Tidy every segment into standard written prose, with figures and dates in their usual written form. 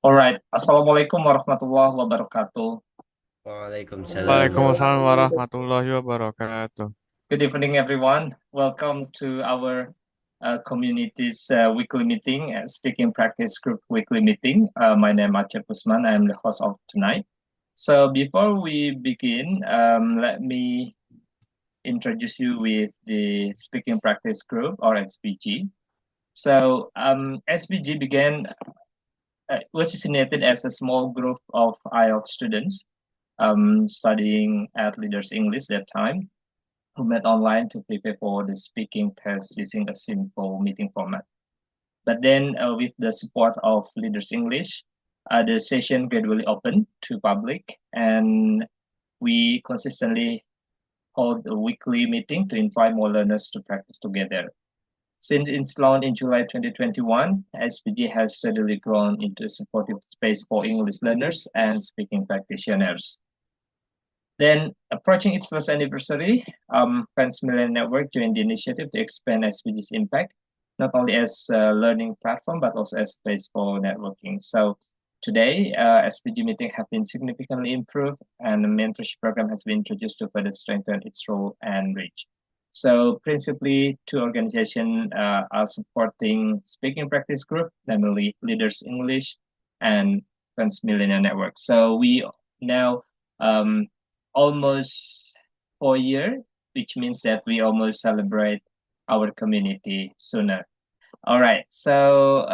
Alright, Assalamualaikum warahmatullahi wabarakatuh. Waalaikumsalam. Waalaikumsalam warahmatullahi wabarakatuh. Good evening, everyone. Welcome to our community's weekly meeting, Speaking Practice Group weekly meeting. My name is Acep Usman. I am the host of tonight. So before we begin, let me introduce you with the Speaking Practice Group, or SPG. So SPG was originated as a small group of IELTS students studying at Leaders English that time, who met online to prepare for the speaking test using a simple meeting format. But then, with the support of Leaders English, the session gradually opened to public, and we consistently hold a weekly meeting to invite more learners to practice together. Since its launch in July 2021, SPG has steadily grown into a supportive space for English learners and speaking practitioners. Then, approaching its first anniversary, Transmillennial Network joined the initiative to expand SPG's impact, not only as a learning platform, but also as a space for networking. So today, SPG meetings have been significantly improved, and the mentorship program has been introduced to further strengthen its role and reach. So principally, two organizations are supporting speaking practice group, namely Leaders English and Transmillennial Network. So we now um, almost 4 years, which means that we almost celebrate our community sooner. All right, so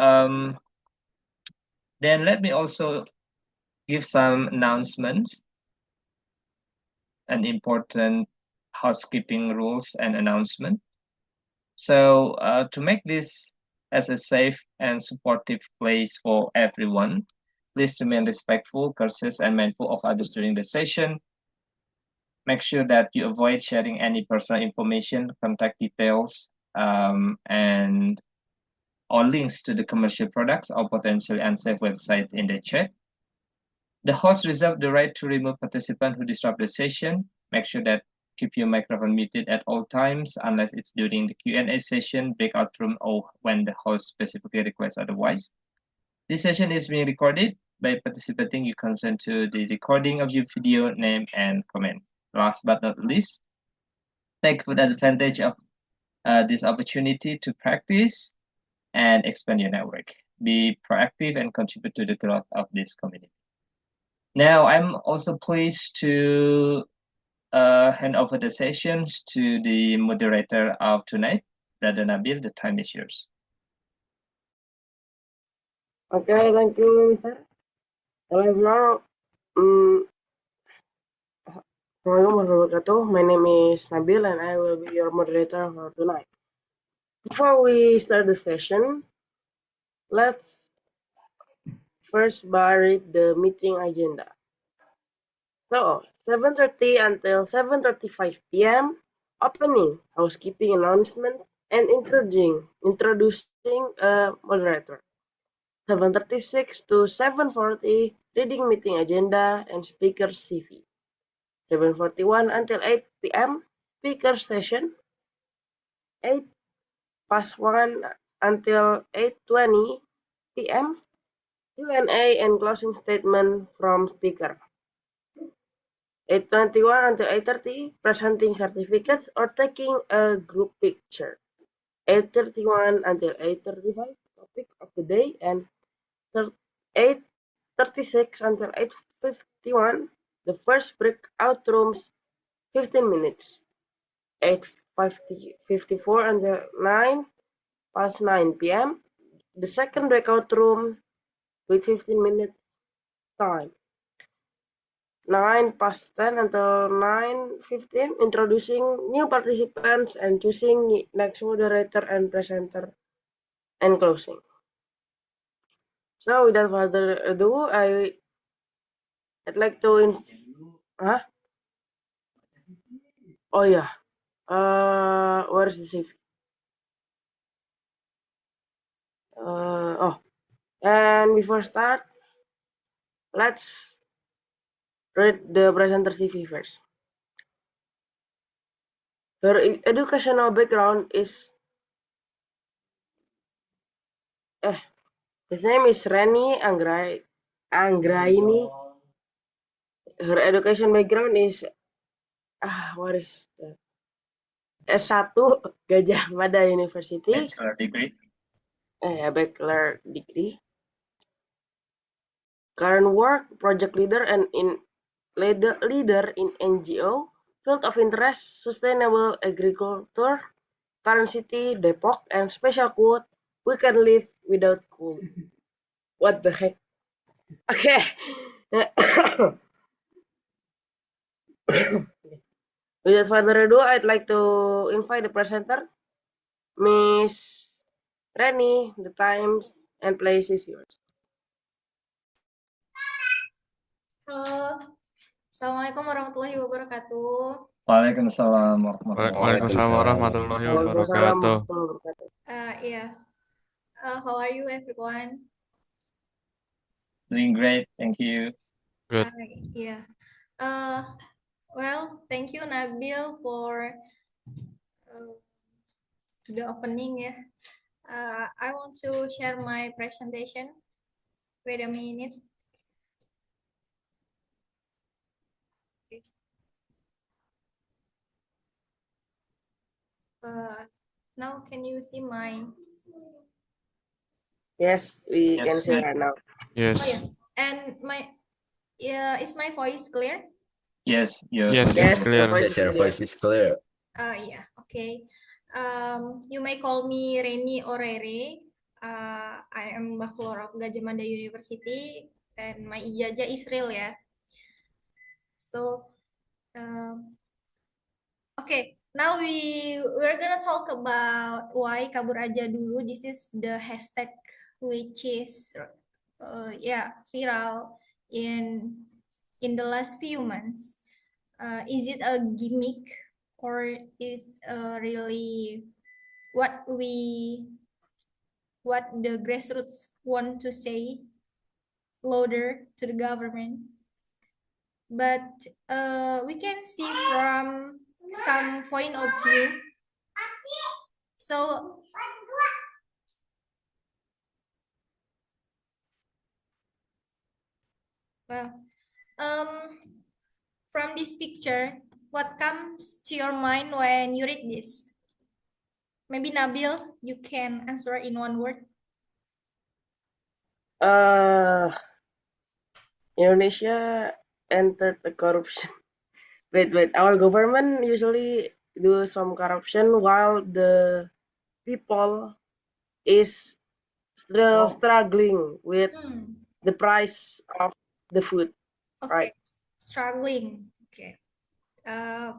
then let me also give some announcements and important housekeeping rules and announcement. So to make this as a safe and supportive place for everyone, please remain respectful, courteous, and mindful of others during the session. Make sure that you avoid sharing any personal information, contact details, and or links to the commercial products or potentially unsafe website in the chat. The host reserves the right to remove participants who disrupt the session. Make sure that keep your microphone muted at all times unless it's during the Q&A session, breakout room, or when the host specifically requests otherwise. This session is being recorded. By participating, you consent to the recording of your video, name, and comment. Last but not least, take full advantage of this opportunity to practice and expand your network. Be proactive and contribute to the growth of this community. Now, I'm also pleased to hand over the sessions to the moderator of tonight, Brother Nabil. The time is yours. Okay, thank you, Mr. Hello, everyone. Assalamualaikum warahmatullahi wabarakatuh. My name is Nabil, and I will be your moderator for tonight. Before we start the session, let's first read the meeting agenda. So, 7:30 until 7:35 p.m. opening, housekeeping announcement, and introducing a moderator. 7:36 to 7:40 reading meeting agenda and speaker CV. 7:41 until 8 p.m. speaker session. 8:01 until 8:20 p.m. Q&A and closing statement from speaker. 8:21 until 8:30 presenting certificates or taking a group picture. 8:31 until 8:35 topic of the day, and 8:36 until 8:51 the first breakout rooms 15 minutes. 8:54 until 9 p.m. the second breakout room with 15 minutes time. 9:10 until 9:15 introducing new participants and choosing next moderator and presenter and closing. So without further ado, I'd like to oh yeah, where's the CV? And before start, let's read the presenter CV first. Her educational background is his name is Reni Anggrae. Anggra ini, her education background is what is that? S1 Gajah Mada University, Bachelor degree. bachelor degree. Current work, project leader and leader in NGO, field of interest, sustainable agriculture, current city, Depok, and special quote, we can live without coal. What the heck? Okay. Without further ado, I'd like to invite the presenter, Miss Reni. The times and place is yours. Halo, Assalamualaikum warahmatullahi wabarakatuh. Waalaikumsalam warahmatullahi Waalaikumsalam warahmatullahi Waalaikumsalam wabarakatuh. warahmatullahi wabarakatuh. Yeah. How are you, everyone? Doing great, thank you. Good. Yeah. Well, thank you, Nabil, for the opening. Yeah. I want to share my presentation. Wait a minute. Now can you see my? Yes, we Yes, can see good. right now. Yes. Oh yeah, and is my voice clear? Yes, your Yes, voice it's is clear. Your Yes, your voice is clear. Yeah, okay. You may call me Reni or Rere. I am Bachelor of Gajah Mada University, and my ijazah Israel ya. So, okay. Now we're gonna talk about why kabur aja dulu. This is the hashtag which is viral in the last few months. Is it a gimmick or is really what the grassroots want to say louder to the government? But we can see from some point of view. So well, from this picture, what comes to your mind when you read this? Maybe Nabil, you can answer in one word. Indonesia entered the corruption. Wait. Our government usually do some corruption while the people is still struggling with the price of the food. Okay, Right. Struggling. Okay. I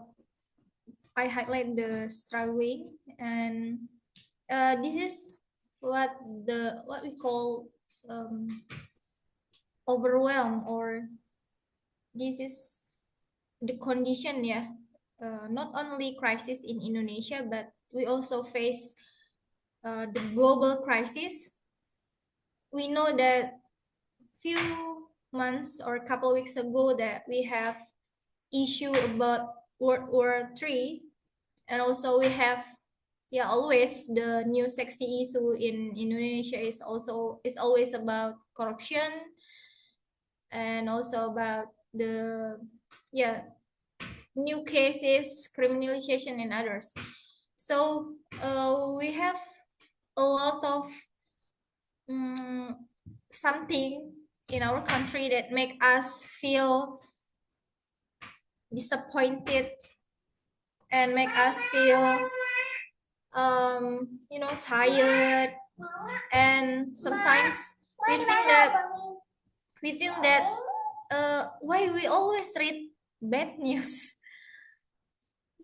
highlight the struggling, and this is what we call overwhelm, or this is the condition, yeah. Not only crisis in Indonesia, but we also face the global crisis. We know that few months or a couple weeks ago that we have issue about World War III, and also we have always the new sexy issue in Indonesia is always about corruption, and also about the new cases, criminalization, and others. So we have a lot of something in our country that make us feel disappointed and make us feel tired, and sometimes we think that why we always read bad news.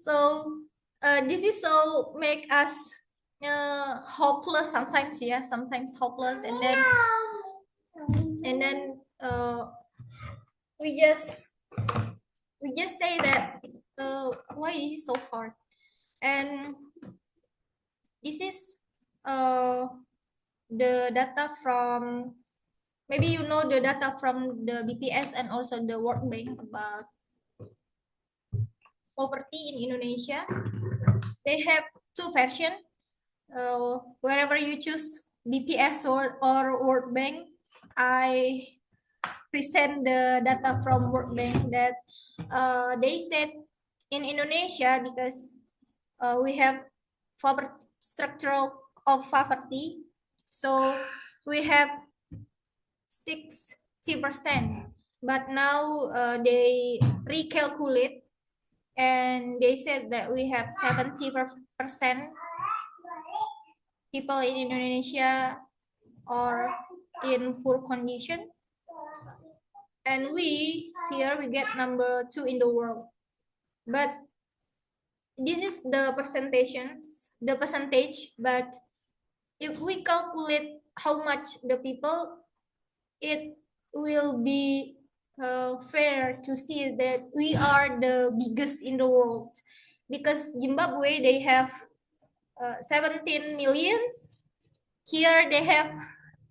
So this is so make us hopeless sometimes, hopeless, and then we just say that why is it so hard. And this is the data from, maybe you know the data from the BPS and also the World Bank about poverty in Indonesia. They have two versions. Wherever you choose BPS or World Bank, I present the data from World Bank that they said in Indonesia, because we have structural of poverty, so we have 60%, but now they recalculate and they said that we have 70% people in Indonesia are in poor condition, and we here we get number 2 in the world. But this is the percentage, but if we calculate how much the people, it will be fair to see that we are the biggest in the world, because Zimbabwe, they have 17 millions. Here they have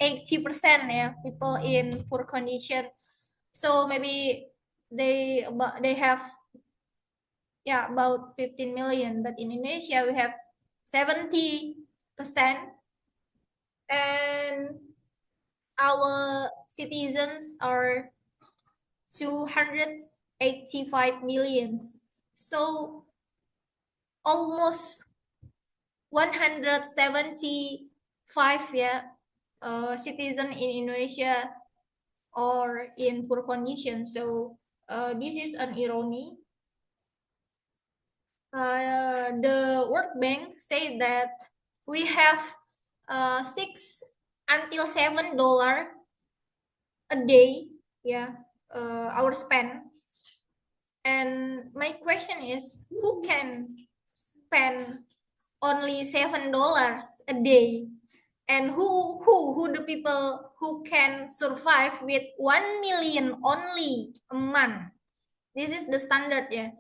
80%, yeah, people in poor condition. So maybe they have about 15 million, but in Indonesia we have 70%, and our citizens are 285 millions. So almost 175 citizen in Indonesia are in poor condition. So this is an irony. The World Bank say that we have $6 until $7 a day, our spend. And my question is, who can spend only $7 a day? And who the people who can survive with 1 million only a month? This is the standard, yeah.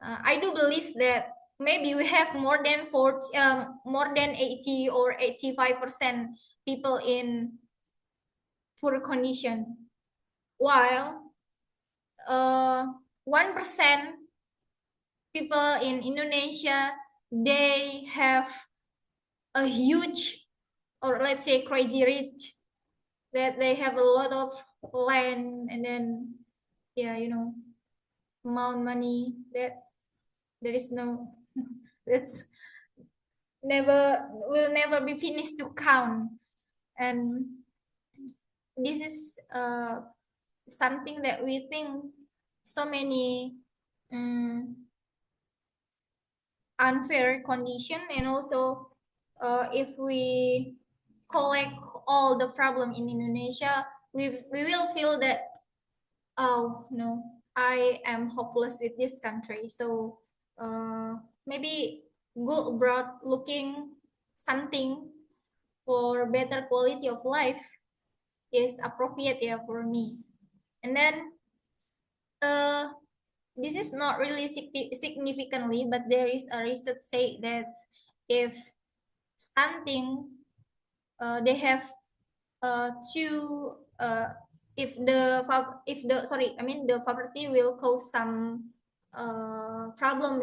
I do believe that maybe we have more than 80 or 85% people in poor condition, while 1% people in Indonesia, they have a huge, or let's say crazy rich, that they have a lot of land, and then amount money that there is no that's will never be finished to count. And this is something that we think so many unfair condition. And also if we collect all the problem in Indonesia, we will feel that, oh no, I am hopeless with this country. So maybe go abroad looking something for better quality of life is appropriate, for me. And then this is not really significantly, but there is a research say that if stunting, they have two the poverty will cause some problem,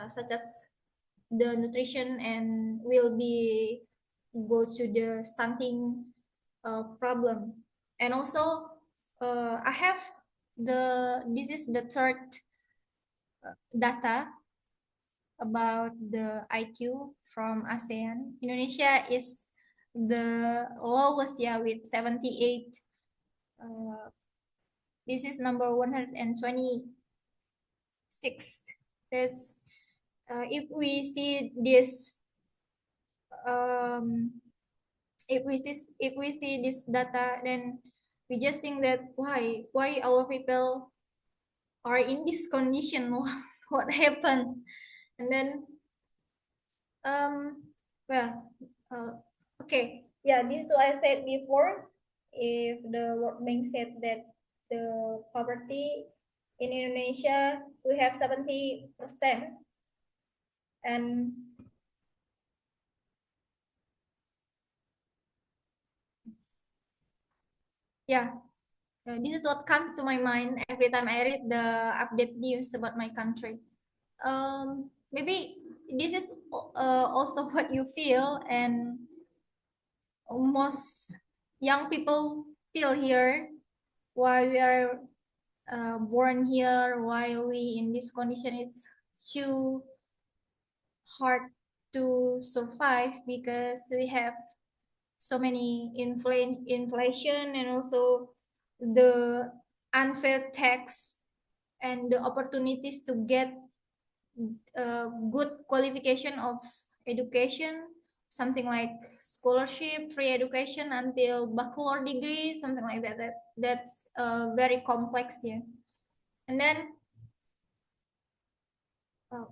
such as the nutrition, and will be go to the stunting problem. And also I have this is the third data about the IQ from ASEAN. Indonesia is the lowest, with 78. This is number 126. That's if we see this if we see this data, then we just think that why our people are in this condition. What happened? And then okay, this is what I said before. If the World Bank said that the poverty in Indonesia, we have 70%, and this is what comes to my mind every time I read the update news about my country. Maybe this is also what you feel, and most young people feel here. why we are born here, why we in this condition. It's too hard to survive because we have so many inflation and also the unfair tax and the opportunities to get good qualification of education, something like scholarship, free education until bachelor degree, something like that. That's very complex here. And then,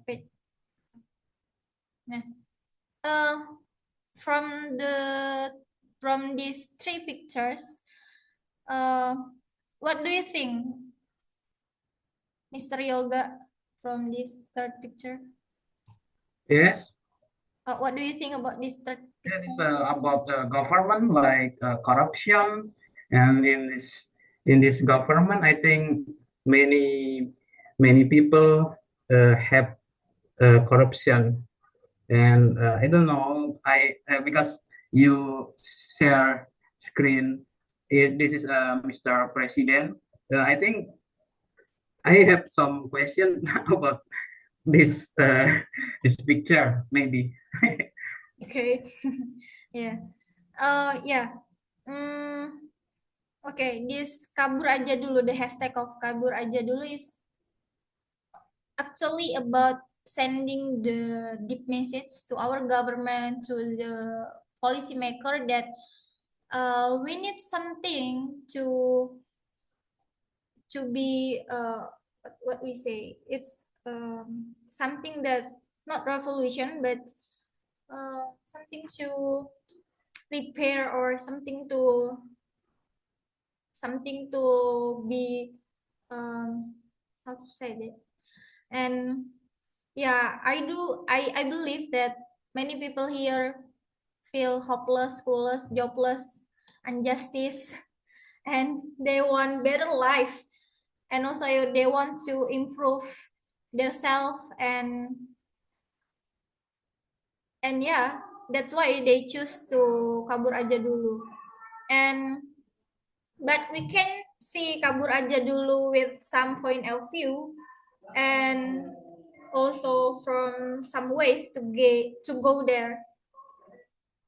wait. From these three pictures, what do you think, Mr. Yoga, from this third picture? Yes, What do you think about this third that is picture? about the government, like corruption, and in this government, I think many people have corruption, and I don't know, because you share screen, this is Mr. President. I think I have some question about this this picture, maybe. Okay. Yeah. Yeah. Okay, this kabur aja dulu, the hashtag of kabur aja dulu is actually about sending the deep message to our government, to the policymaker that we need something to be what we say. It's something that not revolution, but something to prepare or something to be how to say that. And yeah, I believe that many people here feel hopeless, clueless, jobless, injustice, and they want better life, and also they want to improve their self, and yeah, that's why they choose to kabur aja dulu. And but we can see kabur aja dulu with some point of view, and also from some ways to go there.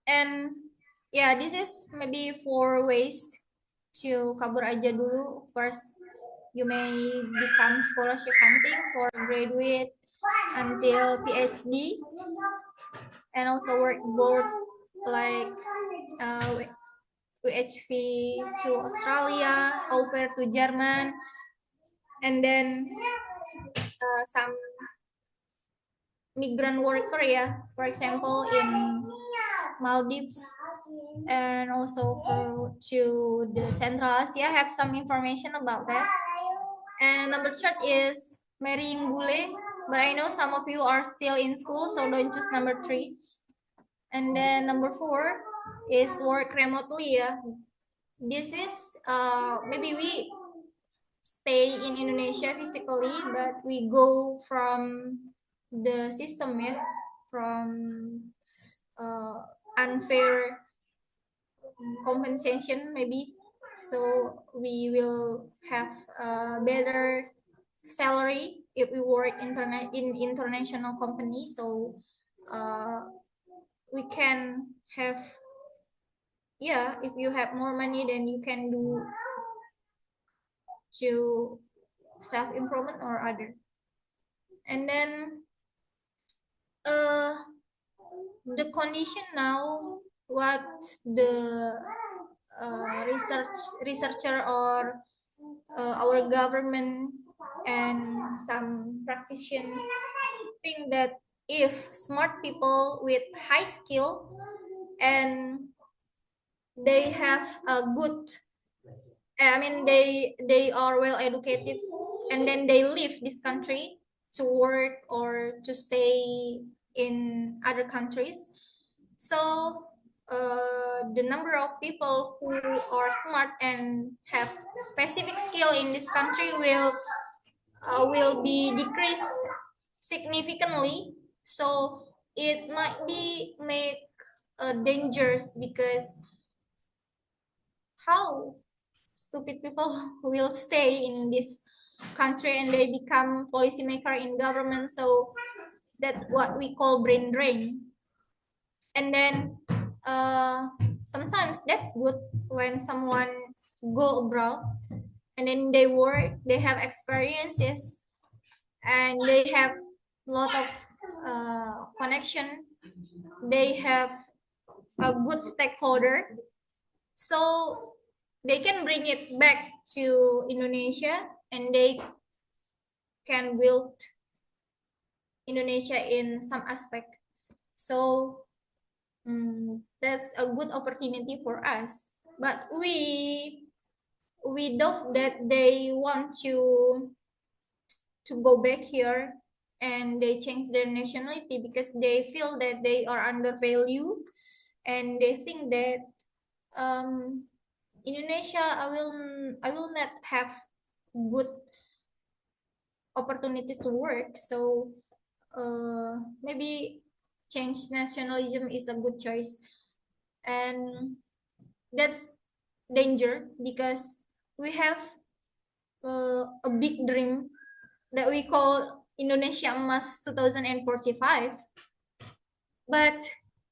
And yeah, this is maybe 4 ways to kabur aja dulu. First, you may become scholarship hunting for graduate until PhD, and also work board like UHV to Australia, au pair to German, and then some migrant worker, yeah, for example in Maldives, and also to the Central Asia. I have some information about that. And number 3 is marrying bule, but I know some of you are still in school, so don't choose number 3. And then number 4 is work remotely, yeah. This is maybe we stay in Indonesia physically, but we go from the system, yeah, from unfair compensation maybe. So we will have a better salary if we work in international company. So we can have, yeah, if you have more money, then you can do to self-improvement or other. And then the condition now, what the researcher or our government and some practitioners think that if smart people with high skill and they have a good, I mean they are well educated, and then they leave this country to work or to stay in other countries. So the number of people who are smart and have specific skill in this country will be decreased significantly. So it might be make dangerous, because how stupid people will stay in this country and they become policymaker in government. So that's what we call brain drain. And then sometimes that's good when someone go abroad and then they work, they have experiences, and they have a lot of connection. They have a good stakeholder, so they can bring it back to Indonesia and they can build Indonesia in some aspect. So that's a good opportunity for us. But we doubt that they want to go back here and they change their nationality because they feel that they are undervalued and they think that Indonesia I will not have good opportunities to work. So maybe change nationalism is a good choice, and that's danger because we have a big dream that we call Indonesia Emas 2045, but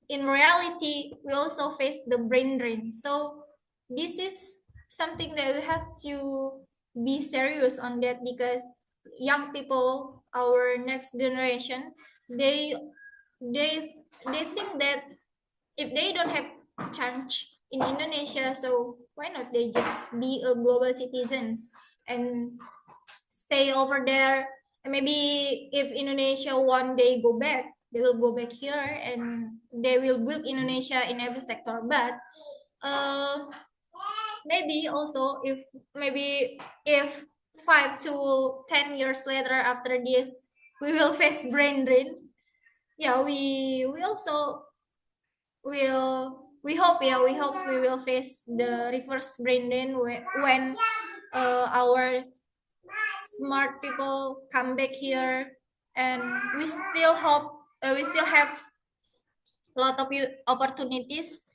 in reality we also face the brain drain. So this is something that we have to be serious on that, because young people, our next generation, they think that if they don't have chance in Indonesia, so why not they just be a global citizens and stay over there, and maybe if Indonesia one day go back, they will go back here and they will build Indonesia in every sector. But maybe also if 5 to 10 years later after this we will face brain drain, yeah, we also will, we hope we will face the reverse brain drain when our smart people come back here, and we still hope we still have a lot of opportunities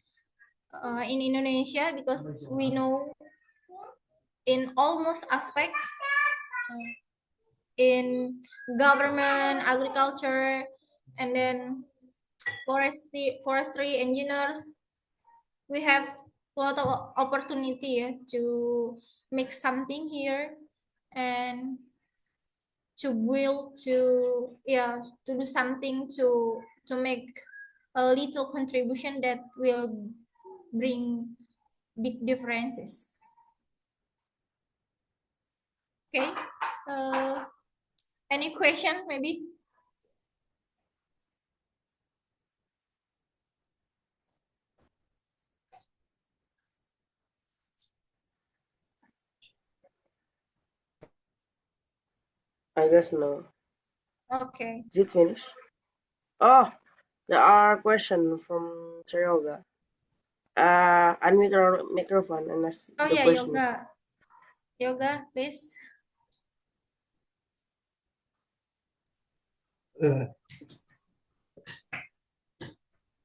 in Indonesia, because we know in almost aspect, in government, agriculture, and then forestry engineers, we have a lot of opportunity to make something here and to build, to do something to make a little contribution that will bring big differences. Okay, any question maybe? I guess no. Okay. Is it finished? Oh, there are questions from Yoga. Unmute your microphone and ask Oh the yeah, question. Yoga, please.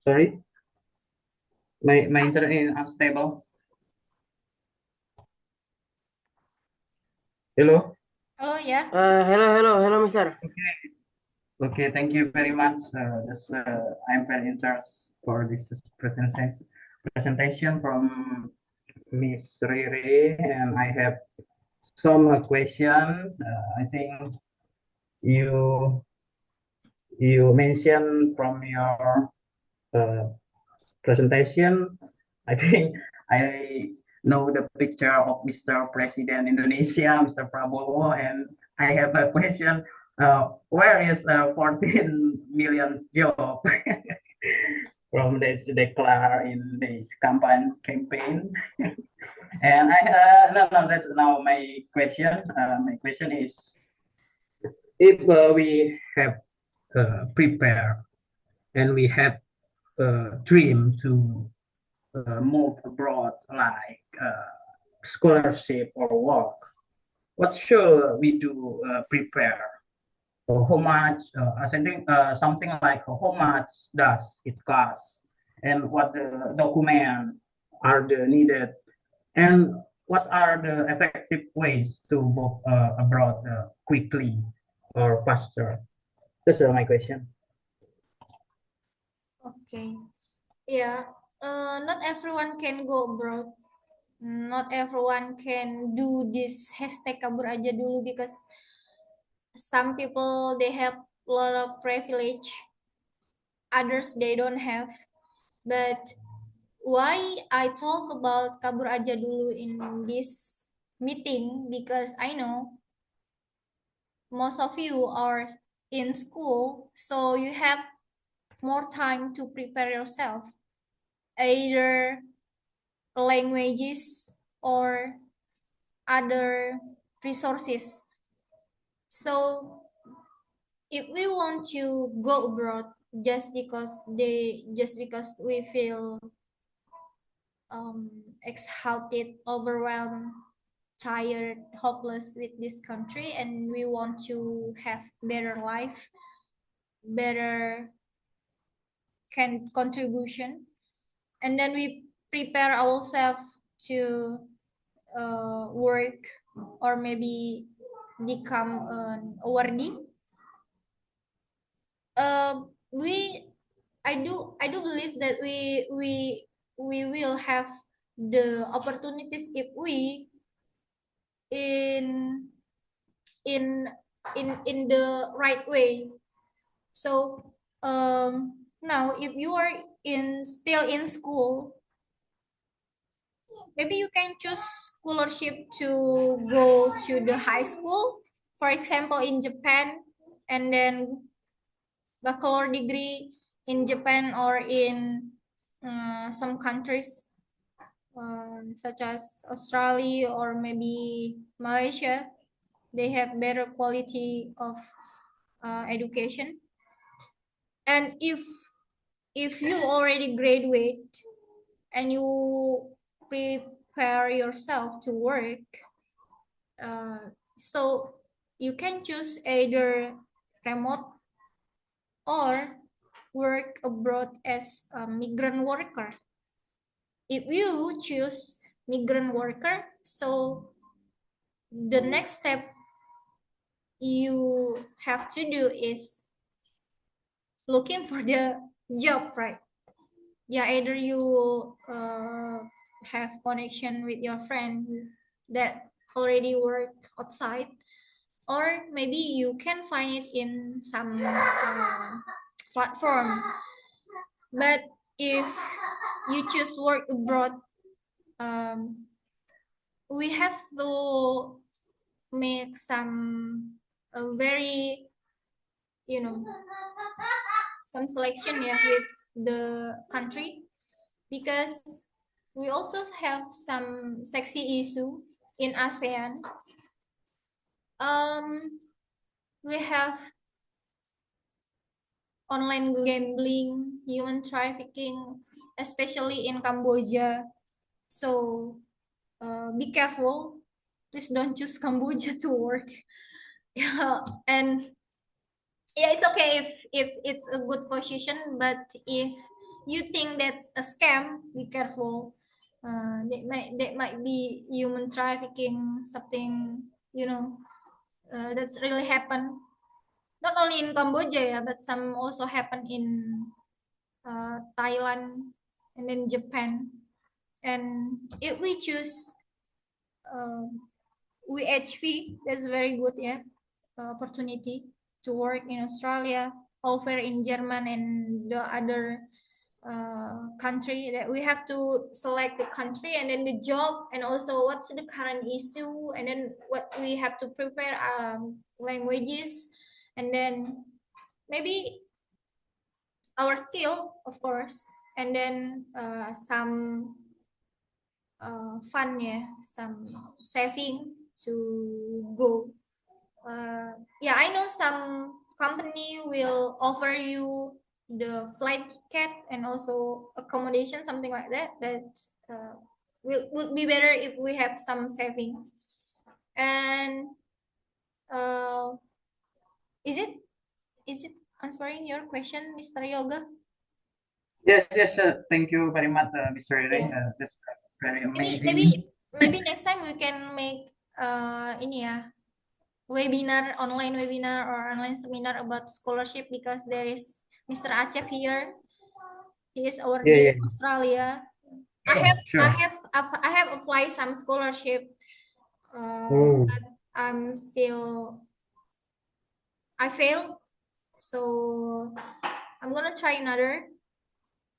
Sorry, my internet is unstable. Hello. Hello, yeah. Hello, Mister. Okay, thank you very much. I'm very interested for this presentation from Miss Riri, and I have some question. I think you mentioned from your presentation. I think I know the picture of Mr. President Indonesia, Mr. Prabowo, and I have a question. Where is 14 million job from this declare in this campaign? And no, that's now my question. My question is, if we have prepared and we have a dream to move abroad, like scholarship or work, what should we do prepare? Or how much, something like how much does it cost, and what the document are the needed, and what are the effective ways to move abroad quickly or faster? That's my question. Okay. Yeah. Not everyone can go abroad. Not everyone can do this hashtag kabur aja dulu because some people they have a lot of privilege, others they don't have. But why I talk about kabur aja dulu in this meeting, because I know most of you are in school, so you have more time to prepare yourself, either languages or other resources. So if we want to go abroad just because we feel exhausted, overwhelmed, tired, hopeless with this country, and we want to have better life, better contribution, and then we prepare ourselves to work or maybe become an awardee. We I do believe that we will have the opportunities if we in in in the right way. So now if you are still in school, maybe you can choose scholarship to go to the high school, for example in Japan, and then bachelor degree in Japan or in some countries such as Australia or maybe Malaysia. They have better quality of education. And if you already graduate and you prepare yourself to work, so you can choose either remote or work abroad as a migrant worker. If you choose migrant worker, so the next step you have to do is looking for the job, right? Yeah, either you have connection with your friend that already work outside, or maybe you can find it in some platform. But if you choose work abroad, we have to make some very, you know, some selection, yeah, with the country, because we also have some sexy issue in ASEAN. We have online gambling, human trafficking, especially in Cambodia. So be careful. Please don't choose Cambodia to work. Yeah, and yeah, it's okay if it's a good position, but if you think that's a scam, be careful. That might be human trafficking, something, you know, that's really happened. Not only in Cambodia, but some also happen in Thailand and then Japan. And if we choose VHP, that's very good, yeah, opportunity to work in Australia, over in German and the other country. That we have to select the country and then the job, and also what's the current issue, and then what we have to prepare languages, and then maybe our skill, of course, and then some fun, yeah, some saving to go. Yeah, I know some company will offer you the flight ticket and also accommodation, something like that. That would be better if we have some saving. And uh, is it answering your question, Mr. Yoga? Yes, yes. Thank you very much, Mr. Ray. Yeah. That's very Maybe amazing. maybe next time we can make ini ya, webinar, online webinar or online seminar about scholarship, because there is Mr. Acep here. He is our Yeah, dean yeah. in Australia. Sure. I have applied some scholarship, Oh, but I failed, so I'm gonna try another.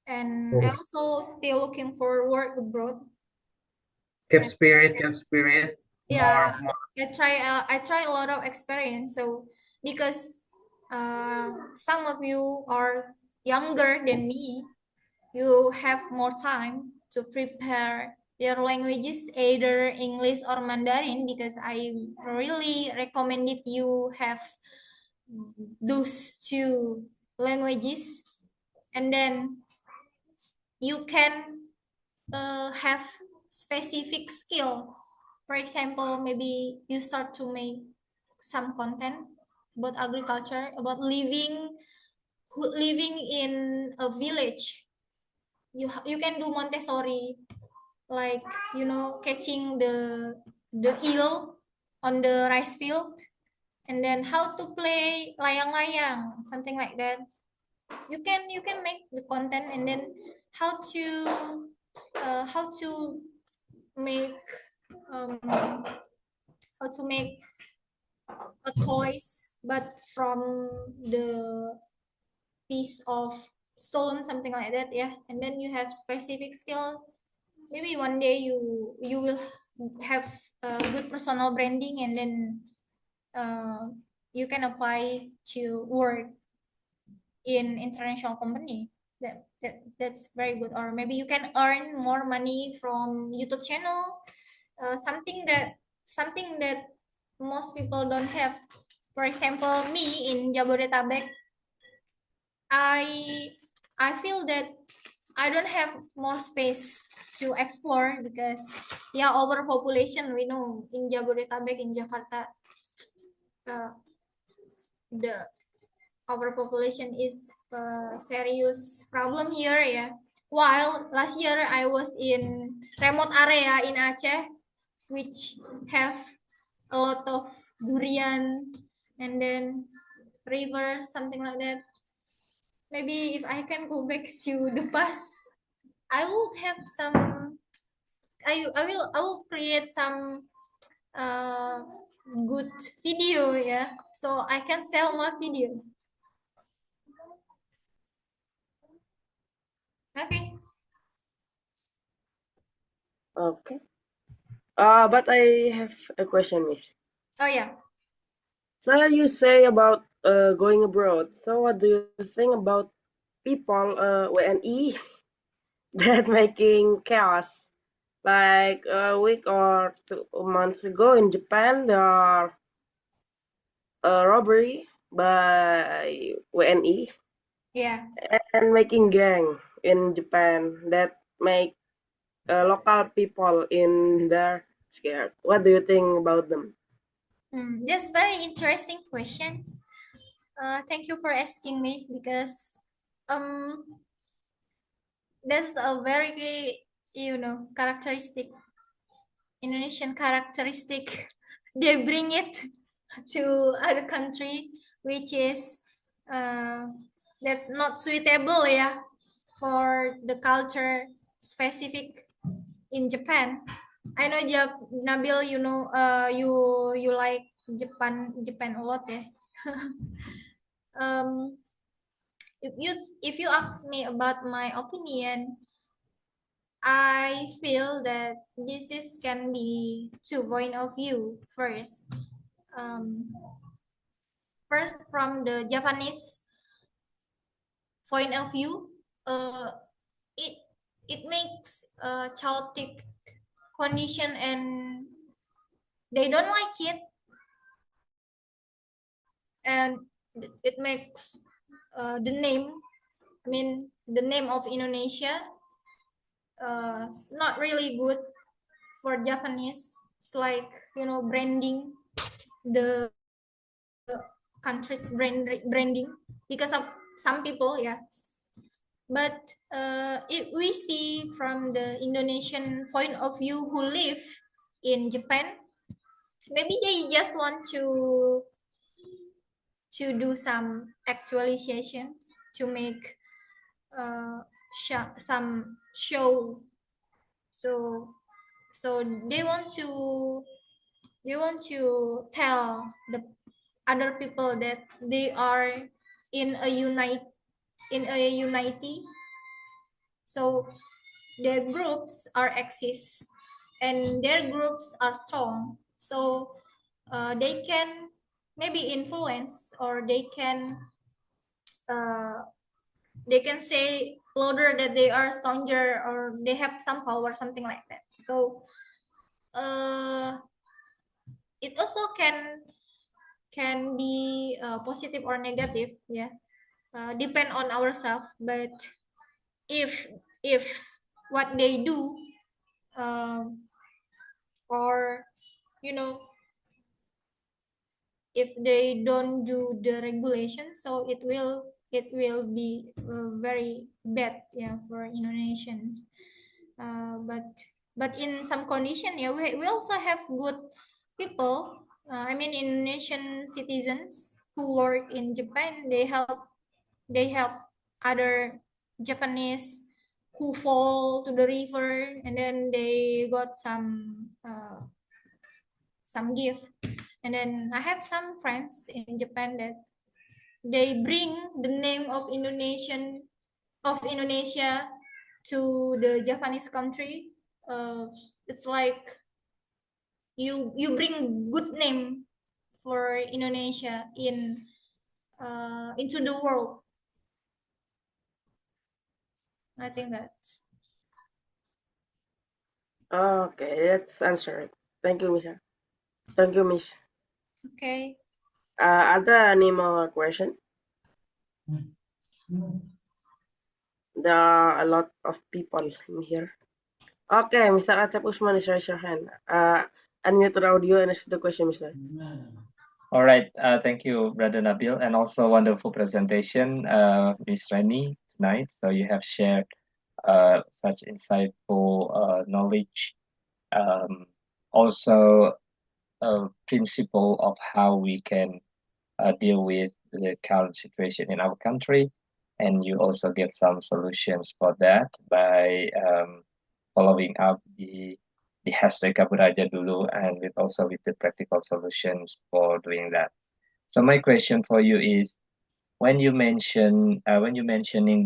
And I oh. also still looking for work abroad. Keep spirit, keep spirit. Yeah, More. I try a lot of experience. So because some of you are younger than me, you have more time to prepare your languages, either English or Mandarin, because I really recommended you have those two languages, and then you can have specific skill. For example, maybe you start to make some content about agriculture, about living in a village. You can do Montessori, like catching the eel on the rice field, and then how to play layang-layang, something like that. You can make the content, and then how to make um, how to make a toys, but from the piece of stone, something like that. Yeah, and then you have specific skill. Maybe one day you will have a good personal branding, and then you can apply to work in international company. That's very good. Or maybe you can earn more money from YouTube channel, something that most people don't have. For example, me in Jabodetabek, I I feel that I don't have more space to explore, because overpopulation, we know in Jabodetabek, in Jakarta, uh, the overpopulation is a serious problem here. Yeah, while last year I was in remote area in Aceh, which have a lot of durian, and then river, something like that. Maybe if I can go back to the past, I will have some. I will create some uh, good video, yeah, so I can sell my video. Okay. Okay. But I have a question, Miss. Oh yeah. So you say about going abroad. So what do you think about people WNI that making chaos? Like a week or 2 months ago in Japan, there are a robbery by WNI Yeah. and making gang in Japan that make local people in there scared. What do you think about them? That's very interesting questions. Thank you for asking me, because um that's a very characteristic Indonesian characteristic. They bring it to other country, which is uh, that's not suitable, yeah, for the culture specific in Japan. I know, Nabil, you like Japan a lot, yeah. um, if you ask me about my opinion, I feel that can be 2 point of view. First, from the Japanese point of view, uh, it it makes a chaotic condition, and they don't like it, and it makes the name. I mean, the name of Indonesia not really good for Japanese. It's like branding the country's branding because of some people, yeah. But if we see from the Indonesian point of view who live in Japan, maybe they just want to do some actualizations to make some show. So they want to tell the other people that they are in a unity. So their groups are exist and their groups are strong. So they can maybe influence, or they can say louder that they are stronger or they have some power, something like that. So it also can be positive or negative, yeah, depend on ourselves. But if what they do, or you know, if they don't do the regulation, so it will be very bad, yeah, for Indonesians. But in some condition, yeah, we also have good people. I mean, Indonesian citizens who work in Japan, they help other Japanese who fall to the river, and then they got some gift. And then I have some friends in Japan that they bring the name of Indonesia to the Japanese country. It's like you bring good name for Indonesia into the world. I think that's Okay, that's answered. Thank you, Miss. Thank you, Miss. okay. Are there any more questions? There are a lot of people in here. Okay, Mr. Acep Usman is raise your hand. Unmute the audio and ask the question, Mr. All right. Thank you, Brother Nabil, and also wonderful presentation, Ms. Reni, tonight. So you have shared such insightful knowledge. Also, a principle of how we can deal with the current situation in our country. And you also give some solutions for that by following up the hashtag Kabur Aja Dulu, and also with the practical solutions for doing that. So my question for you is, when you mentioning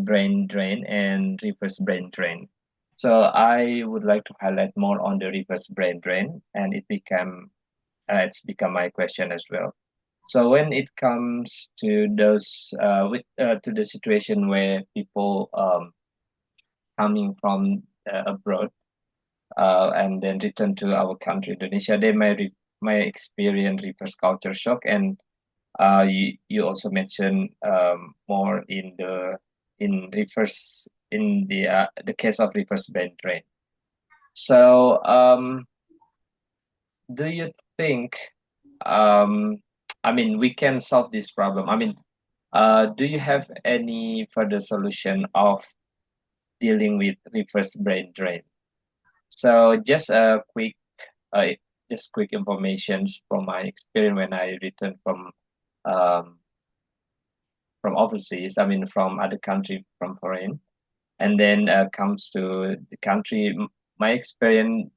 brain drain and reverse brain drain, so I would like to highlight more on the reverse brain drain, and it's become my question as well. So when it comes to those to the situation where people coming from abroad and then return to our country, Indonesia, they might experience reverse culture shock. And you also mentioned more in the case of reverse brain drain. So do you think I mean, we can solve this problem? I mean, do you have any further solution of dealing with reverse brain drain? So just a quick information from my experience when I returned from overseas. I mean, from other country, from foreign, and then comes to the country. My experience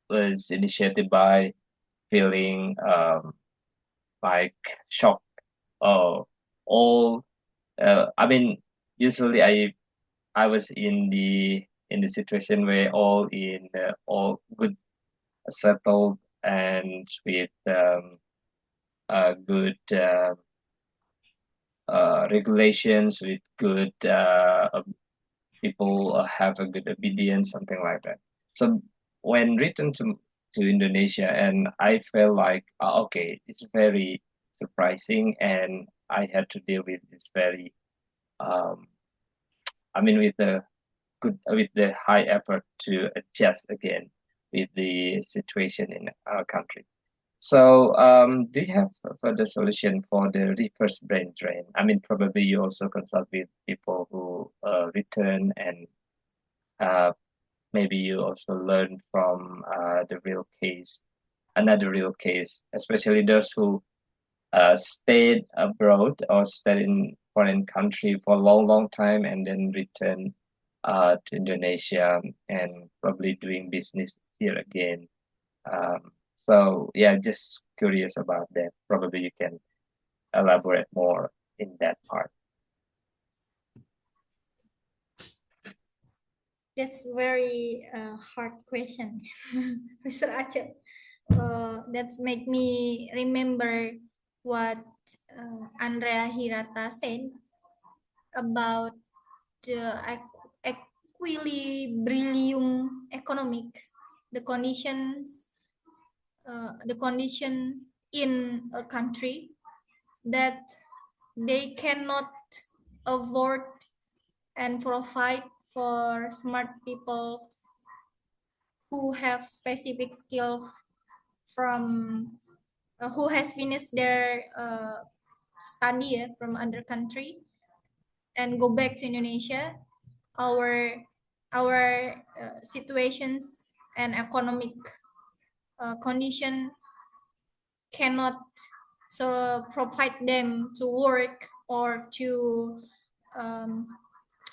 was initiated by feeling like shock. All I mean, usually I was in the situation where all good, settled, and with good regulations, with good people have a good obedience, something like that. So when returned to Indonesia, and I felt like okay, it's very surprising, and I had to deal with this very I mean, with the high effort to adjust again with the situation in our country. So, do you have a further solution for the reverse brain drain? I mean, probably you also consult with people who return and maybe you also learn from another real case, especially those who stayed abroad or stayed in foreign country for a long time and then return to Indonesia and probably doing business here again. So yeah, just curious about that. Probably you can elaborate more in that part. That's very hard question, Mr. Acep. That's make me remember what Andrea Hirata said about the equilibrium economic, the condition in a country that they cannot afford and provide for smart people who have specific skill from who has finished their study from other country and go back to Indonesia. Our situations and economic condition cannot so provide them to work or um,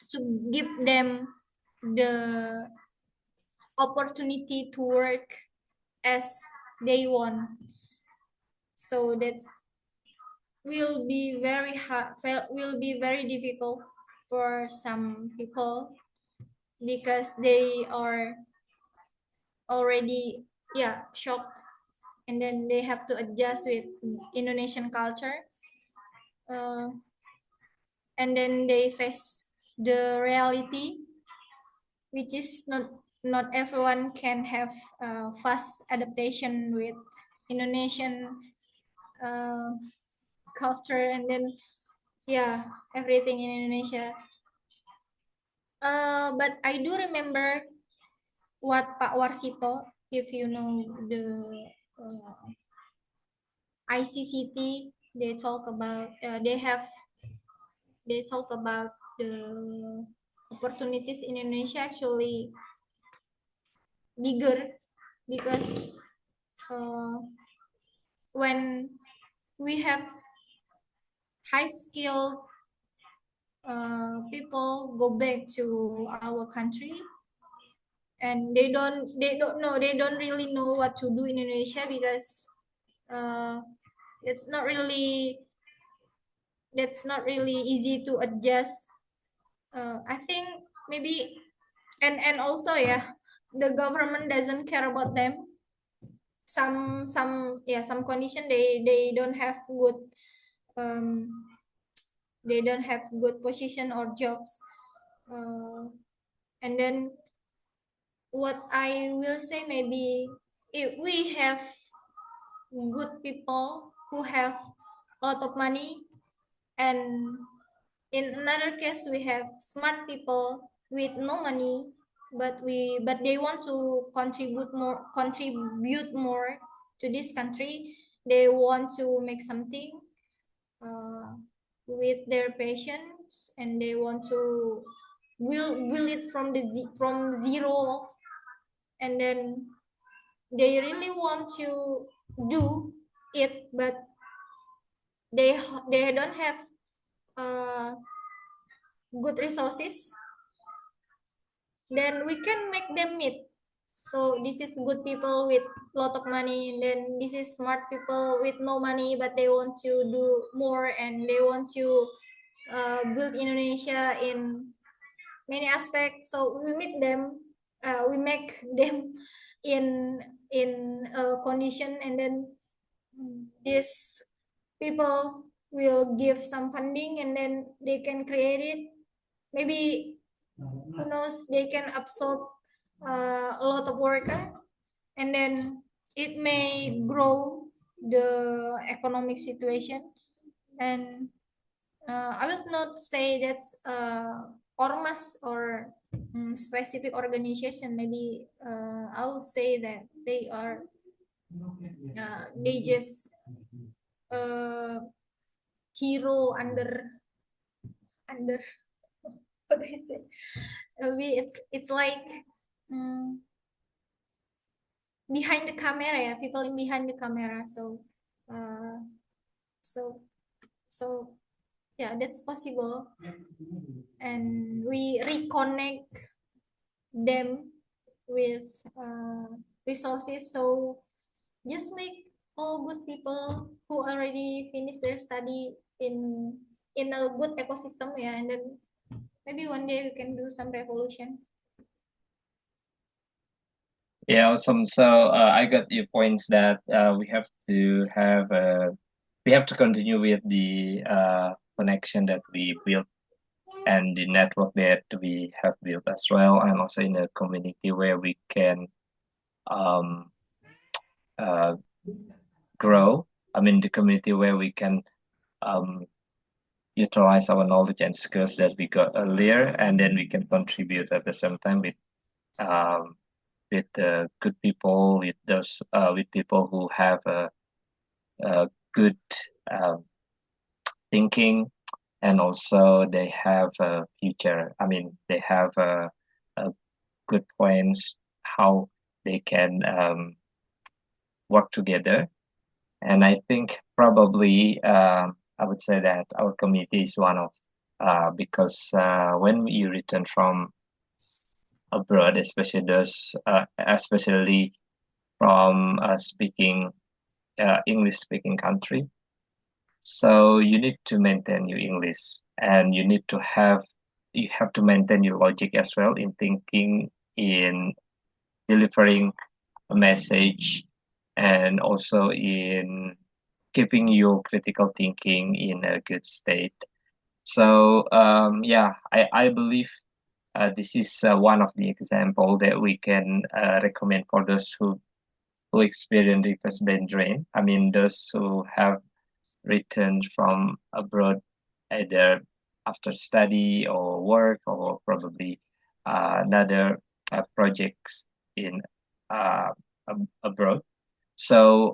to give them the opportunity to work as they want. So that's will be very hard, will be very difficult for some people because they are already shocked, and then they have to adjust with Indonesian culture, and then they face the reality, which is not everyone can have fast adaptation with Indonesian culture, and then everything in Indonesia. But I do remember what Pak Warsito, if you know the ICCT, they talk about they talk about the opportunities in Indonesia actually bigger because when we have high skilled people go back to our country and they don't really know what to do in Indonesia because it's not really that's not really easy to adjust. I think maybe and also the government doesn't care about them. Some condition they don't have good position or jobs, and then what I will say, maybe if we have good people who have a lot of money, and in another case we have smart people with no money, but they want to contribute more to this country. They want to make something with their patients, and they want to will it from zero, and then they really want to do it, but they don't have good resources. Then we can make them meet. So this is good people with lot of money, and then this is smart people with no money, but they want to do more, and they want to build Indonesia in many aspects. So we meet them, we make them in a condition, and then these people will give some funding, and then they can create it. Maybe who knows, they can absorb a lot of worker, and then it may grow the economic situation. And I will not say that's ormas or specific organization. Maybe I would say that they are they just hero under what do I say? Maybe it's like behind the camera, yeah, people in behind the camera. So, uh, so, so, yeah, that's possible, and we reconnect them with resources. So just make all good people who already finished their study in a good ecosystem, yeah, and then maybe one day we can do some revolution. Yeah, awesome. So I got your points that we have to continue with the connection that we built and the network that we have built as well, and also in a community where we can um, uh, grow. I mean, the community where we can um, utilize our knowledge and skills that we got earlier, and then we can contribute at the same time um, with good people, with people who have a good um, thinking, and also they have a future. I mean, they have a good plans how they can work together. And I think probably I would say that our community is one of because when you return from abroad, especially from speaking English speaking country, so you need to maintain your English, and you have to maintain your logic as well in thinking, in delivering a message, and also in keeping your critical thinking in a good state. So yeah, I believe this is one of the example that we can recommend for those who experience the first brain drain. I mean, those who have returned from abroad either after study or work, or probably another projects in uh, abroad. So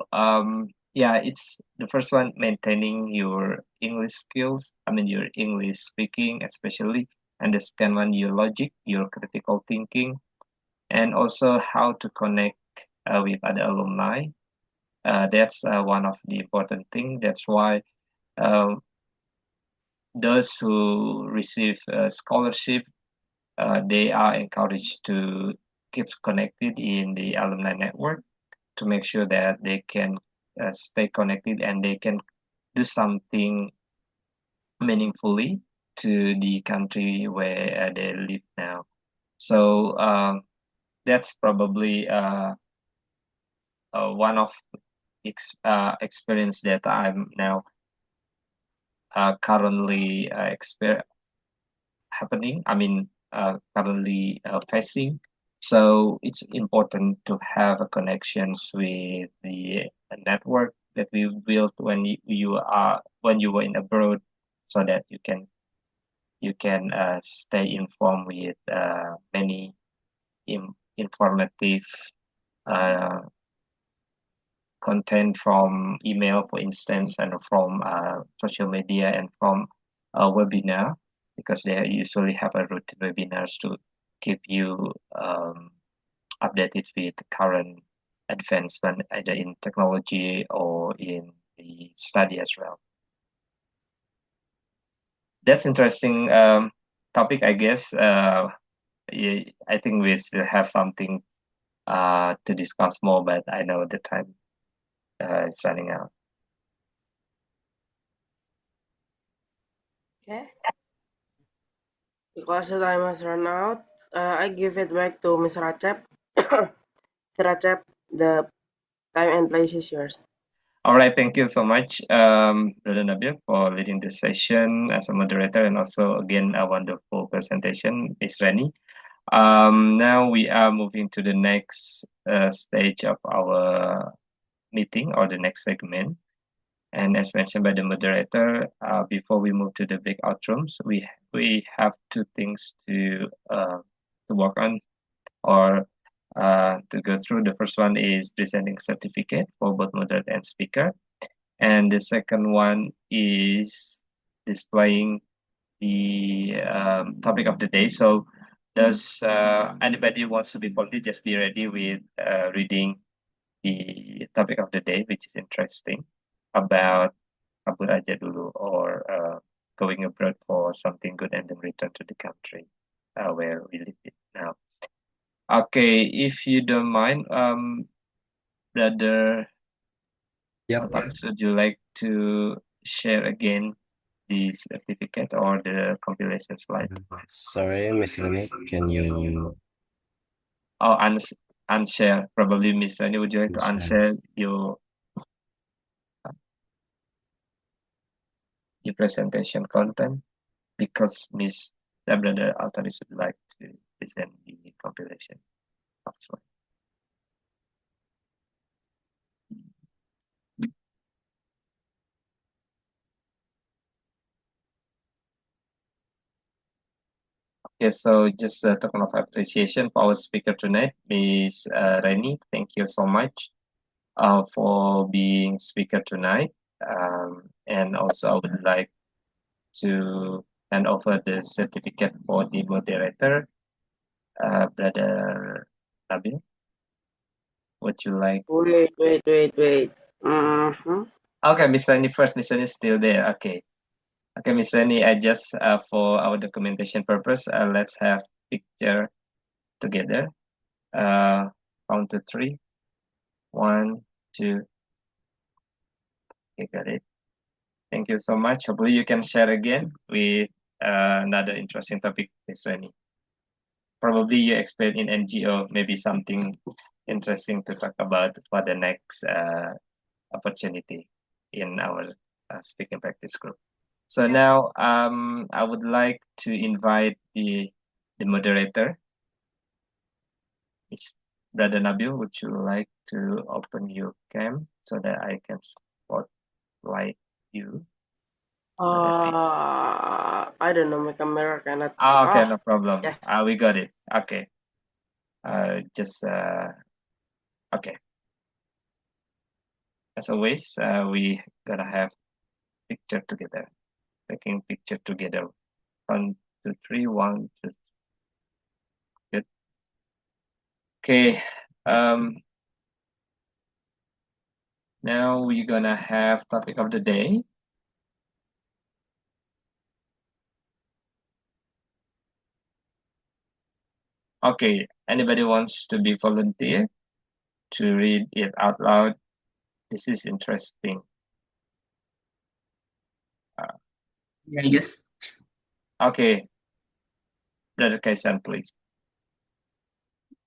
yeah, it's the first one, maintaining your English skills. I mean, your English speaking, especially, and the second one, your logic, your critical thinking, and also how to connect with other alumni. That's one of the important thing. That's why um, those who receive a scholarship, they are encouraged to keep connected in the alumni network to make sure that they can stay connected and they can do something meaningfully to the country where they live now. So that's probably one of experience that I'm now currently happening. I mean, currently facing. So it's important to have a connections with the network that we built when you were in abroad, so that you can stay informed with many informative uh, content from email, for instance, and from social media, and from a webinar, because they usually have a routine webinars to keep you updated with current advancement either in technology or in the study as well. That's interesting topic, I guess. Yeah, I think we still have something to discuss more, but I know the time is running out. Okay. Because the time has run out, I give it back to Mr. Acep. Mr. Acep, the time and place is yours. All right, thank you so much, Brother Nabil, for leading the session as a moderator, and also again a wonderful presentation, Ms. Reni. Now we are moving to the next stage of our meeting, or the next segment. And as mentioned by the moderator, before we move to the breakout rooms, we have two things to work on, or to go through. The first one is presenting certificate for both moderator and speaker, and the second one is displaying the topic of the day. So Does anybody wants to be bolded? Just be ready with reading the topic of the day, which is interesting, about kabur aja dulu, or going abroad for something good and then return to the country where we live in now. Okay, if you don't mind, Brother Yep. Alphonse, would you like to share again the certificate or the compilation slide? Sorry, Miss Lynette, can you? Oh, unshare. Probably Miss Rani, would you like to unshare your presentation content? Because Brother Altaris would like to present the compilation of slide. Okay, so just a token of appreciation for our speaker tonight, Miss Rani. Thank you so much for being speaker tonight. And also I would like to hand over the certificate for the moderator, Brother Nabil. Would you like? Wait. Okay, Miss Rani first. Miss Rani is still there. Okay, Miss Rani, I just for our documentation purpose, let's have picture together. Count to 3. 1, 2. Okay, got it. Thank you so much. Hopefully you can share again with another interesting topic, Miss Rani. Probably you expect in NGO maybe something interesting to talk about for the next opportunity in our speaking practice group. So now I would like to invite the moderator. It's Brother Nabil, would you like to open your cam so that I can spotlight you? I don't know, my camera cannot. Okay, no problem. Yes. We got it. Okay. Okay. As always, we gotta have picture together. Taking picture together. 1, 2, 3. 1, 2. Good. Okay. Now we're gonna have topic of the day. Okay, anybody wants to be volunteer to read it out loud? This is interesting. Yes. Okay, Brother Kaisan, please.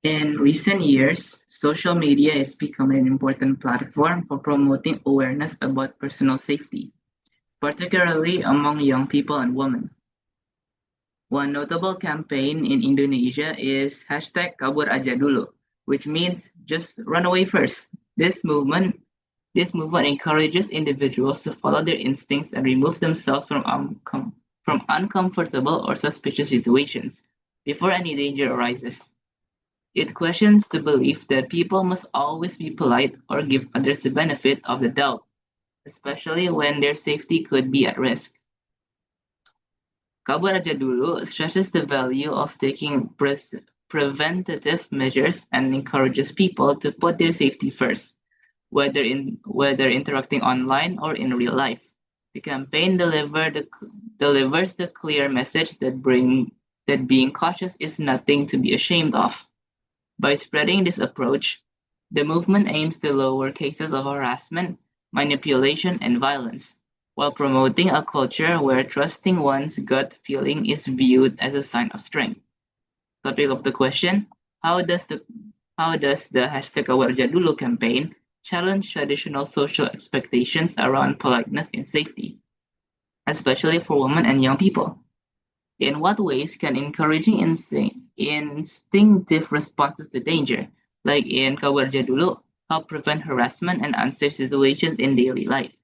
In recent years, social media has become an important platform for promoting awareness about personal safety, particularly among young people and women. One notable campaign in Indonesia is #Kabur Aja Dulu, which means just run away first. This movement encourages individuals to follow their instincts and remove themselves from uncomfortable or suspicious situations before any danger arises. It questions the belief that people must always be polite or give others the benefit of the doubt, especially when their safety could be at risk. Kabur Aja Dulu stresses the value of taking preventative measures and encourages people to put their safety first, whether interacting online or in real life. The campaign delivers the clear message that being cautious is nothing to be ashamed of. By spreading this approach, the movement aims to lower cases of harassment, manipulation, and violence, while promoting a culture where trusting one's gut feeling is viewed as a sign of strength. Topic of the question: How does the #AwarJadulu campaign challenge traditional social expectations around politeness and safety, especially for women and young people? In what ways can encouraging instinctive responses to danger, like in Kabur Aja Dulu, help prevent harassment and unsafe situations in daily life?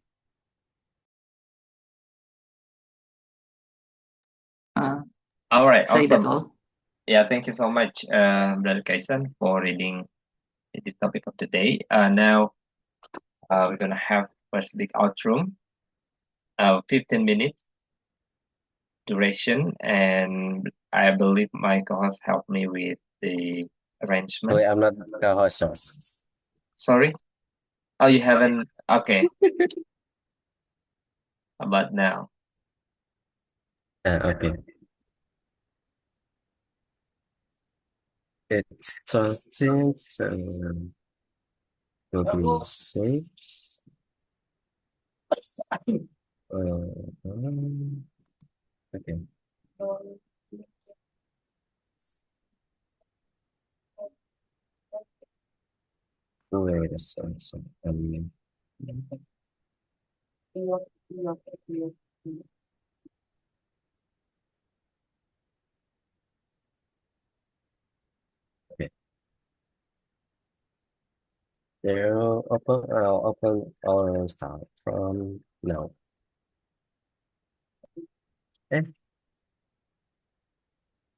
All right, Sorry, awesome. that's all. Yeah, thank you so much, Brother Kaisan, for reading the topic of the day. Now, we're gonna have first big outro, 15 minutes duration, and I believe my co-host helped me with the arrangement. Wait, I'm not co-host. Sir. Sorry? Oh, you haven't? Okay. How about now? Okay. It's 26. Okay. Wait a second. Okay. I'll I'll start from now. Eh?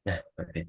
Yeah, okay.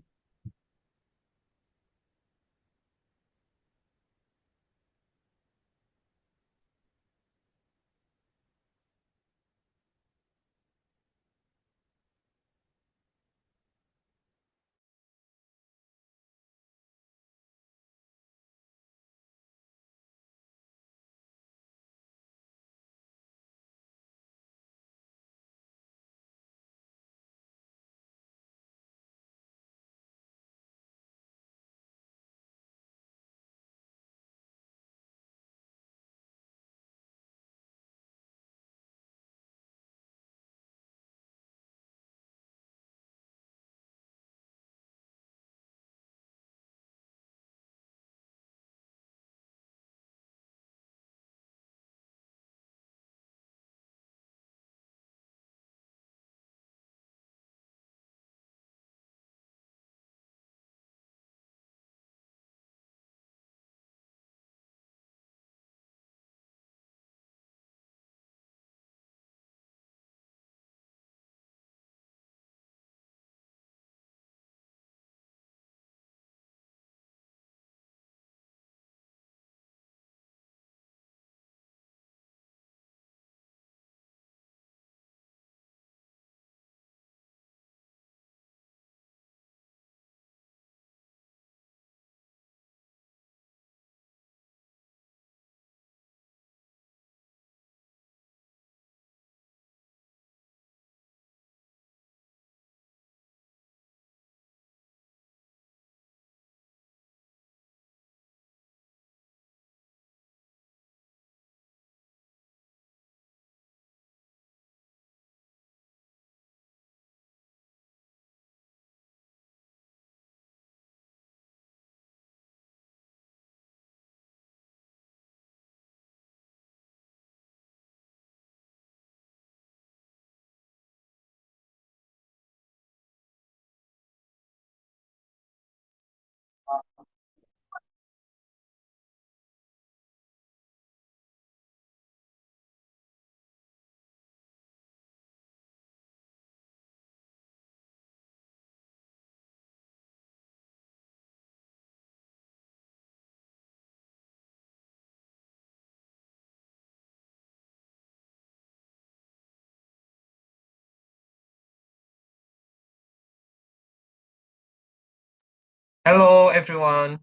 Hello, everyone.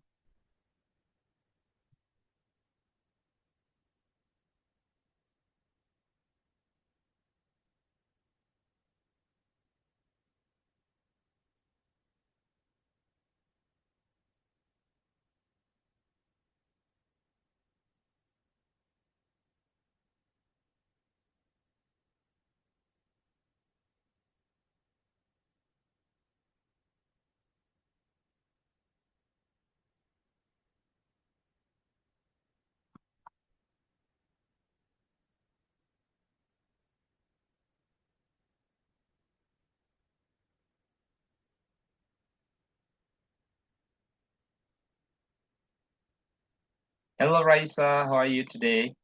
Hello, Raisa. How are you today?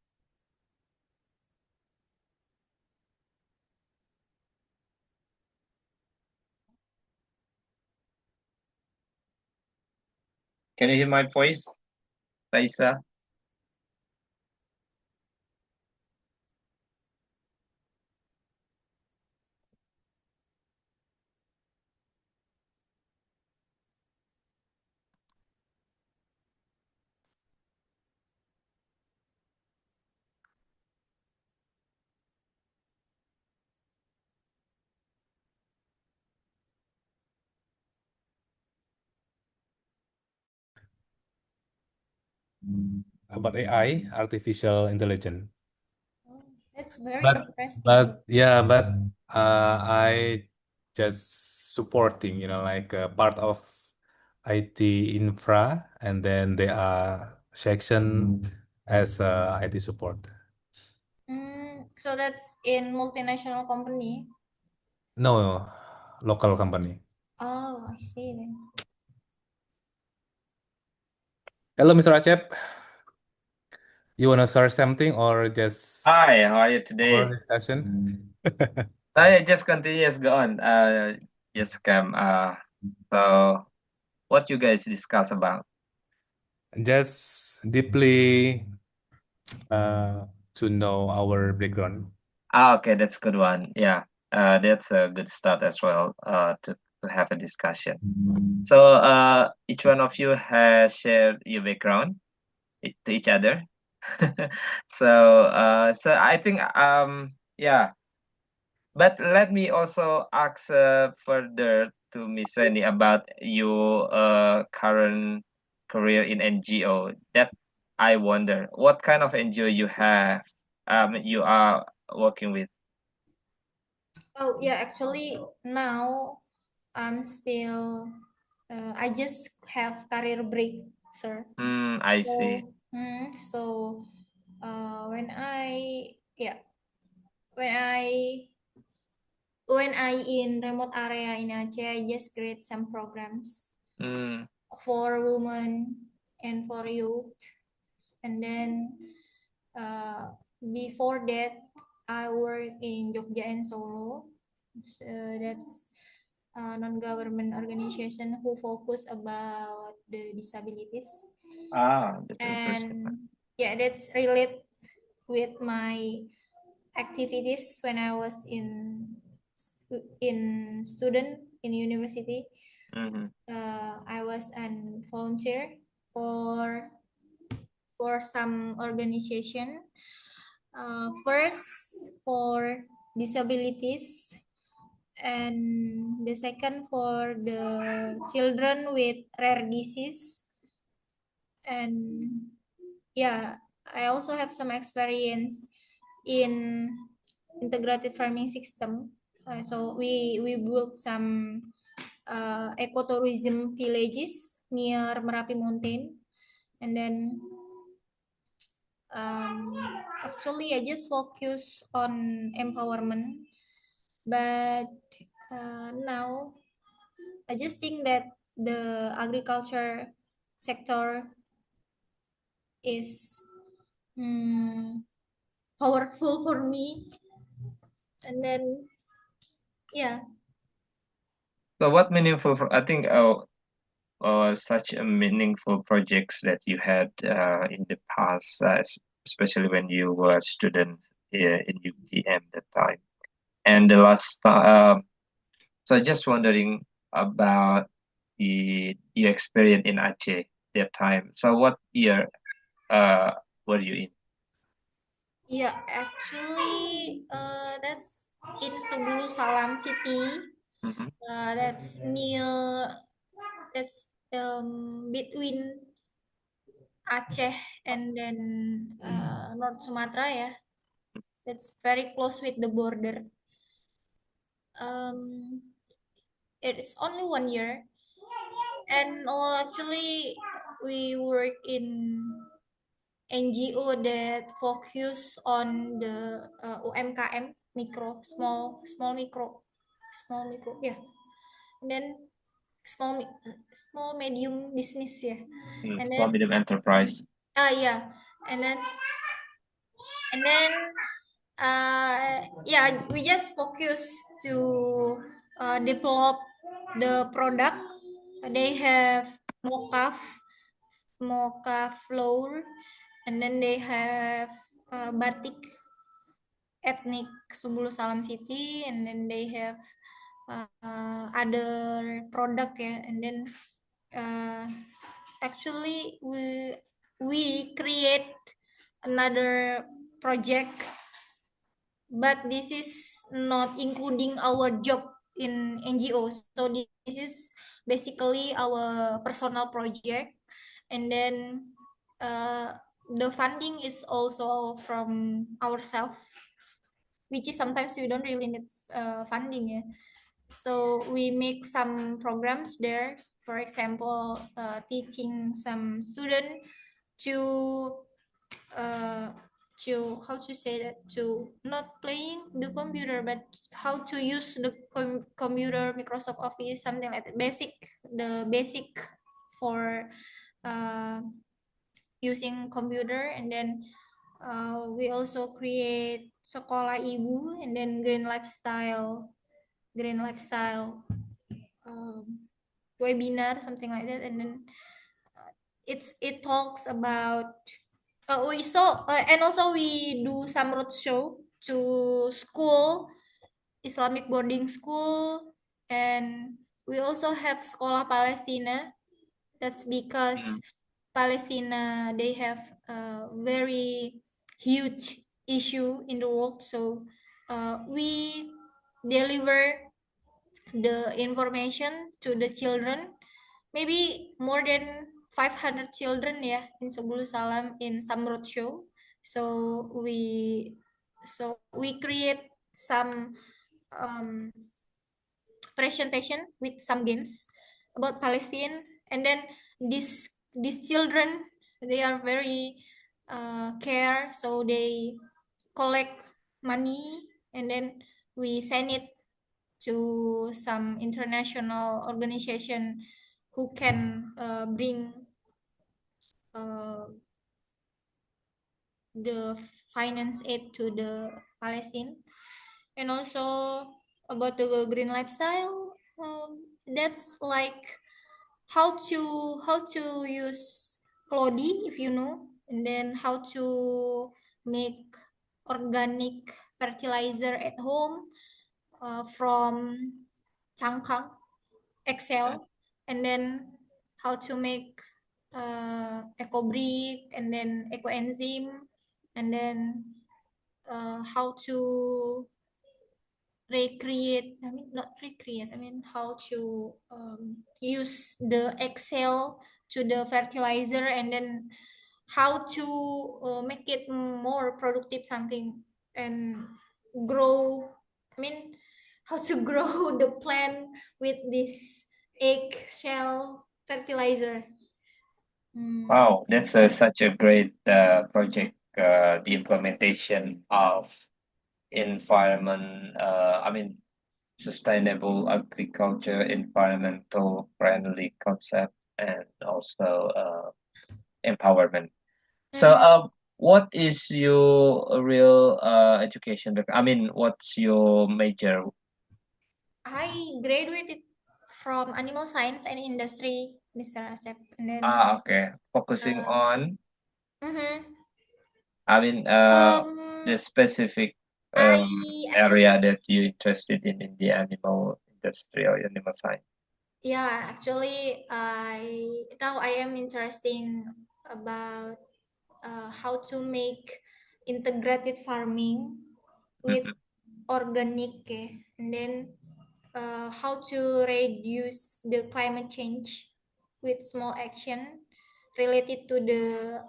Can you hear my voice, Raisa? about AI, artificial intelligence. Oh, that's very But interesting. but I just supporting, like part of IT infra, and then they are section as IT support. So that's in multinational company. No, local company. Oh, I see then. Hello, Mr. Acep. You want to start something or just Hi, how are you our today? discussion? I just continuous go on. Just come. So what you guys discuss about? Just deeply to know our background. Okay, that's a good one. Yeah, that's a good start as well. To have a discussion. So each one of you has shared your background to each other. So I think yeah. But let me also ask further to Miss Reni about your current career in NGO. That I wonder what kind of NGO you are working with. Oh yeah, actually now I'm still I just have career break, sir. I see. So when I yeah when I when I in remote area in Aceh, I just create some programs Mm, for women and for youth, and then before that I work in Jogja and Solo. So that's a non-government organization who focus about the disabilities, that's interesting. and yeah, that's relate with my activities when I was in student in university. Mm-hmm. I was an volunteer for some organization. First for disabilities, and the second for the children with rare disease. And yeah, I also have some experience in integrated farming system. So we built some ecotourism villages near Merapi Mountain, and then um, actually I just focus on empowerment, but now I just think that the agriculture sector is powerful for me, and then yeah. So what meaningful? I think such a meaningful projects that you had in the past, especially when you were a student in UTM that time. And the last, so just wondering about your experience in Aceh that time. So what year uh were you in? Yeah, actually, that's in Sebulu Salam City. Mm-hmm. That's near. That's between Aceh and then North Sumatra. Yeah, that's very close with the border. Um, it is only 1 year, and actually, we work in NGO that focus on the UMKM, micro, small micro, yeah, and then small medium business, yeah, and Small then medium enterprise. yeah, and then and then yeah, we just focus to develop the product. They have mocha flour, and then they have batik ethnic Subulu Salam City, and then they have other product, yeah, and then actually we create another project, but this is not including our job in NGO. So this is basically our personal project, and then the funding is also from ourselves, which is sometimes we don't really need funding. Yeah. So we make some programs there. For example, teaching some student to how to say that, to not playing the computer but how to use the computer, Microsoft Office, something like that, the basic for using computer. And then we also create Sekolah Ibu and then Green Lifestyle webinar, something like that. And then it talks about and also we do some roadshow to school, Islamic boarding school. And we also have Sekolah Palestina. That's because Palestina, they have a very huge issue in the world. So we deliver the information to the children, maybe more than 500 children, yeah, in Sebulu Salam in some roadshow. So we create some presentation with some games about Palestine. And then these children, they are very care, so they collect money and then we send it to some international organization who can bring the finance aid to the Palestine. And also about the green lifestyle, that's like how to use Clody, if you know, and then how to make organic fertilizer at home from cangkang, Excel, and then how to make eco brick and then eco enzyme, and then how to how to use the Excel to the fertilizer, and then how to make it more productive something, and grow, how to grow the plant with this eggshell fertilizer. Wow, that's such a great project. The implementation of sustainable agriculture, environmental friendly concept, and also empowerment. So, what is your real education what's your major? I graduated from animal science and industry, Mr. Asep, and then Okay. Focusing on, mhm. the specific I area that you're interested in the animal industry or animal science. actually I am interested about how to make integrated farming with organic, and then how to reduce the climate change with small action related to the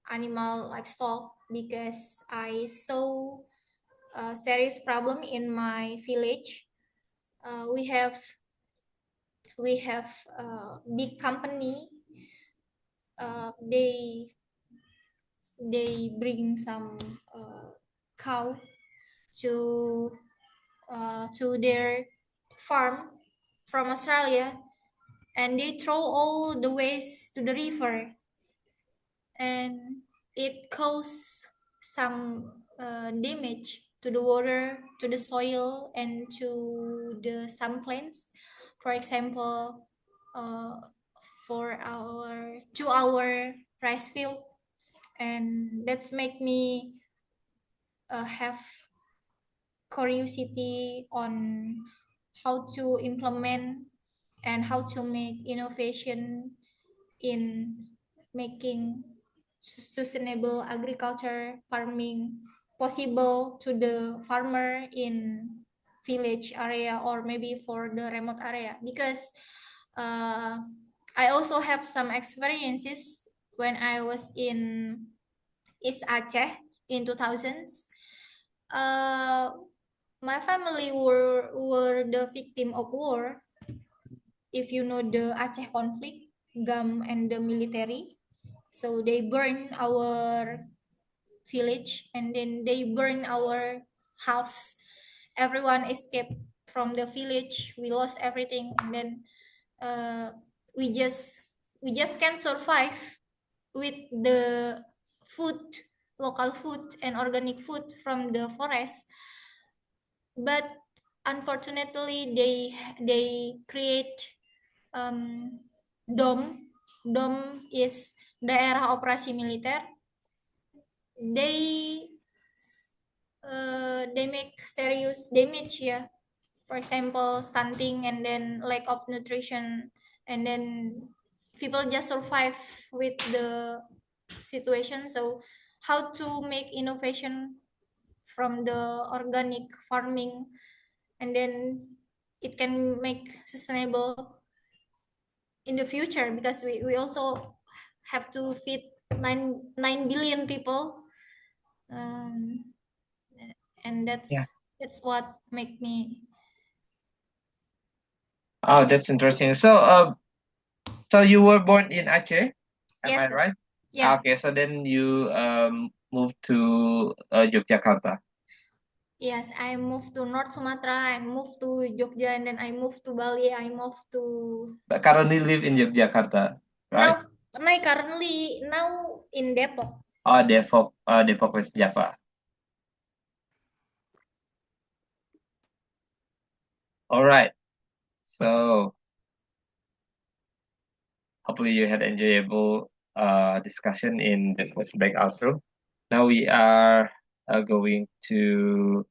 animal livestock, because I saw a serious problem in my village. We have a big company. They bring some cow to their farm from Australia, and they throw all the waste to the river, and it causes some damage to the water, to the soil, and to the some plants. For example, to our rice field, and that's make me have curiosity on how to implement and how to make innovation in making sustainable agriculture farming possible to the farmer in village area or maybe for the remote area, because I also have some experiences when I was in East Aceh in 2000s. My family were the victim of war. If you know the Aceh conflict, GAM and the military, so they burn our village and then they burn our house. Everyone escaped from the village. We lost everything, and then uh, we just can survive with the food, local food and organic food from the forest. But unfortunately, they create dom. Dom is daerah operasi militer. They make serious damage, yeah. For example, stunting and then lack of nutrition, and then people just survive with the situation. So how to make innovation from the organic farming, and then it can make sustainable in the future, because we also have to feed 9 billion people, um, and Yeah. that's what make me. Oh, that's interesting. So you were born in Aceh, am Yes, I sir. right? Yeah. Okay, so then you moved to Yogyakarta. Yes, I moved to North Sumatra, I moved to Jogja, and then I moved to Bali, I moved to But currently live in Yogyakarta, right? now in Depok. Oh, Depok West Java. All right. So hopefully you had enjoyable discussion in the first breakout room. Now we are going to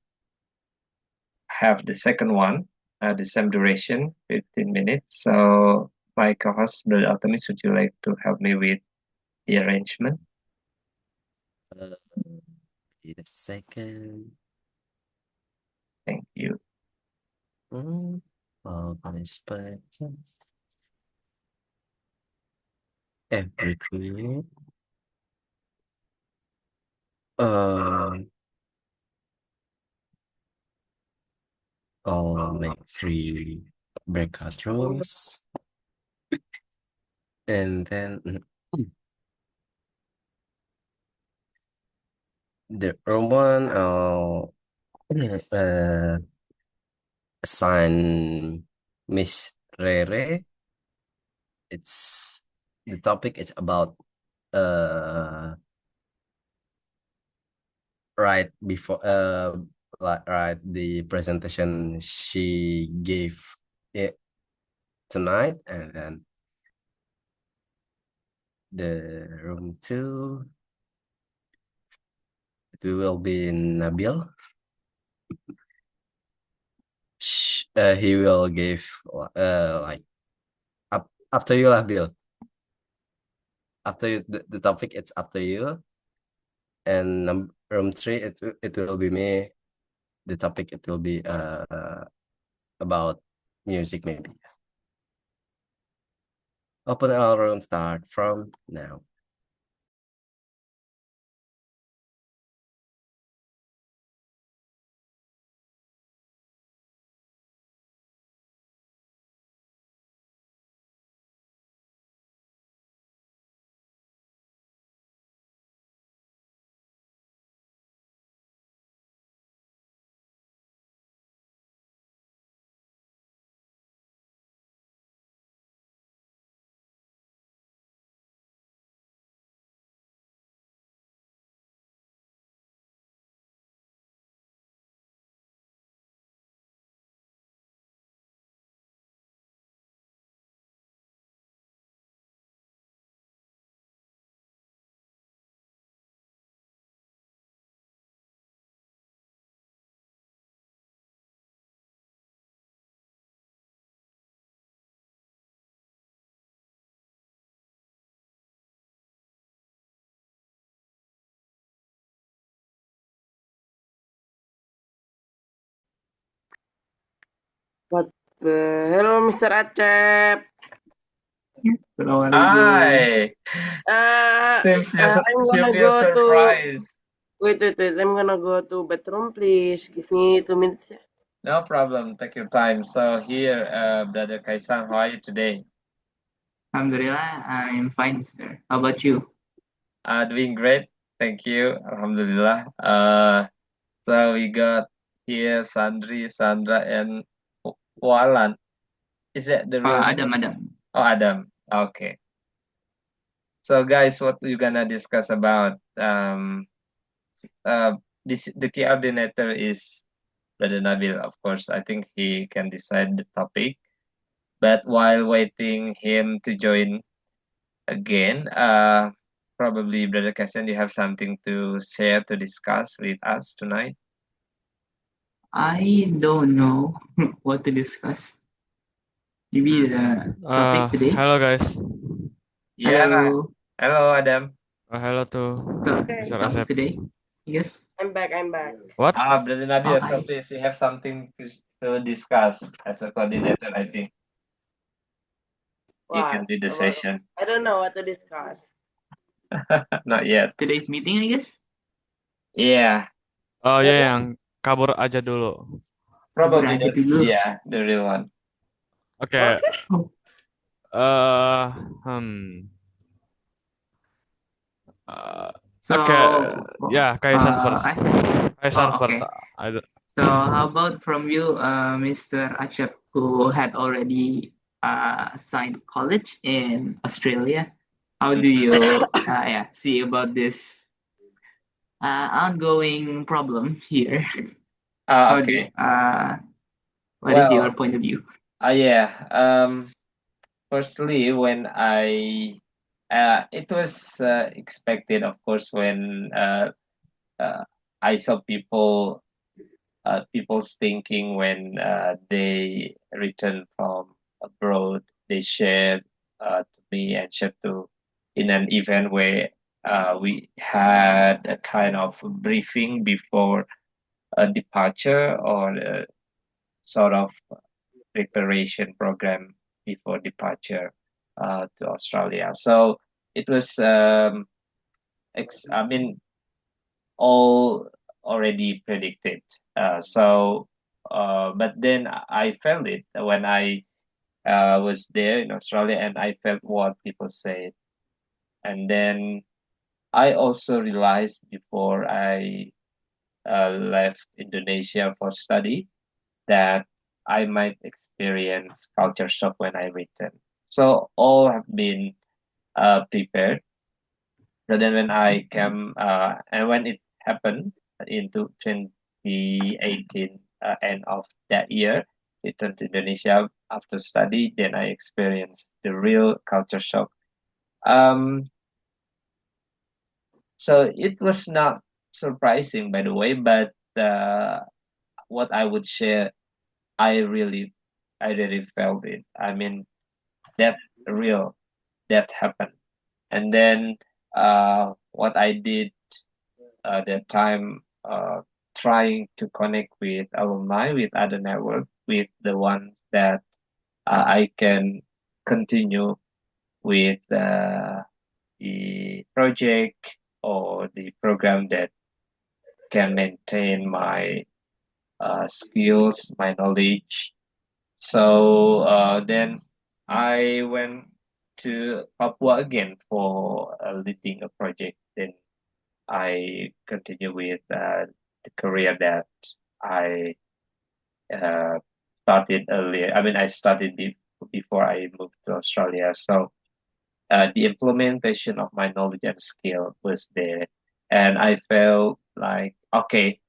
have the second one, the same duration, 15 minutes. So my co-host, Brother Altemis, would you like to help me with the arrangement? Wait a second. Thank you. Participants. Everything. I'll make 3 breakout rooms. And then the room 1, I'll assign Miss Rere. The topic is about right before right the presentation she gave it tonight, and then the room 2 it will be Nabil. He will give like up to you lah, Bill. After you, the topic, it's up to you. And room 3 it will be me. The topic it will be about music maybe. Open our room start from now. What the hello, Mr. Acep. Assalamualaikum. Hi. Seems I'm gonna you're go to. surprised. Wait. I'm gonna go to bathroom. Please give me 2 minutes. Yeah. No problem. Take your time. So here, Brother Kaisang, how are you today? Alhamdulillah, I'm fine, mister. How about you? Doing great. Thank you. Alhamdulillah. So we got here Sandri, Sandra, and Walan. Is that the real name? Adam. Oh, Adam. Okay. So guys, what we're gonna discuss about the key coordinator is Brother Nabil, of course. I think he can decide the topic. But while waiting him to join again, probably Brother Kasan, you have something to share to discuss with us tonight. I don't know what to discuss. Maybe the topic today. Hello guys. Yeah. Hello. Hello, Adam. Hello to Mr. Topic Asep. today. Yes. I'm back. What? Brother Nabil, so Hi. please, you have something to discuss as a coordinator, I think. You can What? do the session. I don't know what to discuss. Not yet. Today's meeting, I guess. Yeah, Oh ya, yang kabur aja dulu. probably Aja that's dulu. the real one. Oke. Oh. So, Oke, ya Kaisan first. Kaisan oh, first. okay. So how about from you, Mr. Acep, who had already signed college in Australia? How do you see about this ongoing problem here? Okay. What is your point of view? Yeah. Firstly, when it was expected, of course, when I saw people's thinking when they returned from abroad, they shared to me and shared to in an event where we had a kind of briefing before a departure or a sort of preparation program before departure to Australia. So it was, all already predicted. But then I felt it when I was there in Australia, and I felt what people said. And then I also realized before I left Indonesia for study that I might experience culture shock when I return. So all have been prepared. So then when I came, and when it happened into 2018, end of that year, returned to Indonesia after study, then I experienced the real culture shock. So it was not surprising, by the way, but what I would share, I really felt it. I mean, that happened. And then what I did that time, trying to connect with alumni, with other network, with the ones that I can continue with the project or the program that can maintain my skills, my knowledge. So then I went to Papua again for leading a project. Then I continue with the career that I started earlier. I mean, I started before I moved to Australia. So the implementation of my knowledge and skill was there, and I felt like, okay,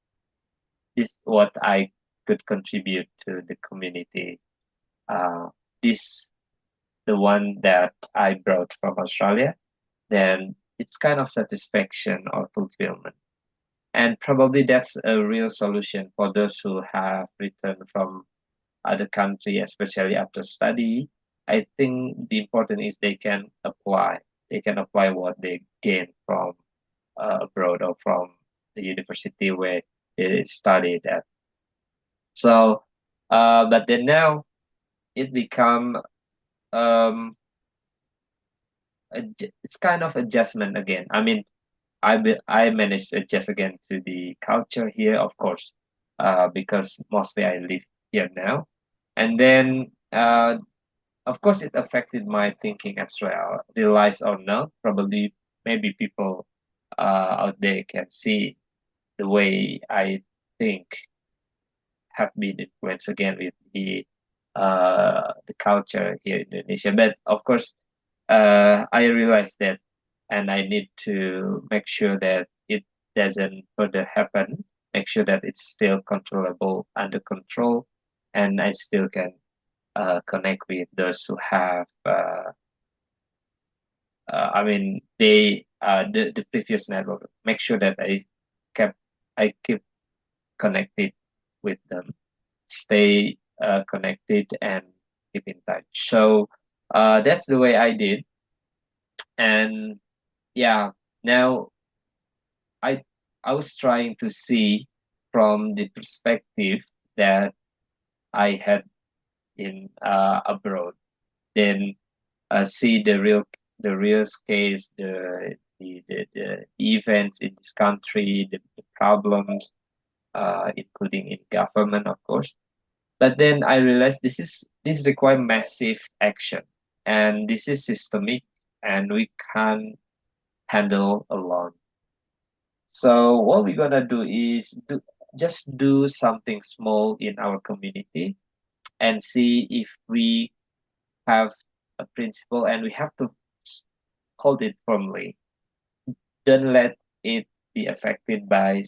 this is what I could contribute to the community. This the one that I brought from Australia, then it's kind of satisfaction or fulfillment. And probably that's a real solution for those who have returned from other country, especially after study. I think the important is they can apply. They can apply what they gain from abroad or from the university where they studied at. So, but then now it become it's kind of adjustment again. I mean, I managed to adjust again to the culture here, of course, because mostly I live here now, and then of course it affected my thinking as well. Realize or not, probably maybe people out there can see the way I think have been influenced again with the culture here in Indonesia. But of course, I realized that, and I need to make sure that it doesn't further happen. Make sure that it's still controllable, under control, and I still can connect with those who have. I mean, the previous network. Make sure that I keep connected with them, stay connected, and keep in touch. So that's the way I did, and yeah, now I I was trying to see from the perspective that I had in abroad, then see the real case, the events in this country, the problems, including in government, of course. But then I realized this require massive action, and this is systemic, and we can't handle alone. So what we're gonna do is just do something small in our community and see if we have a principle, and we have to hold it firmly. Don't let it be affected by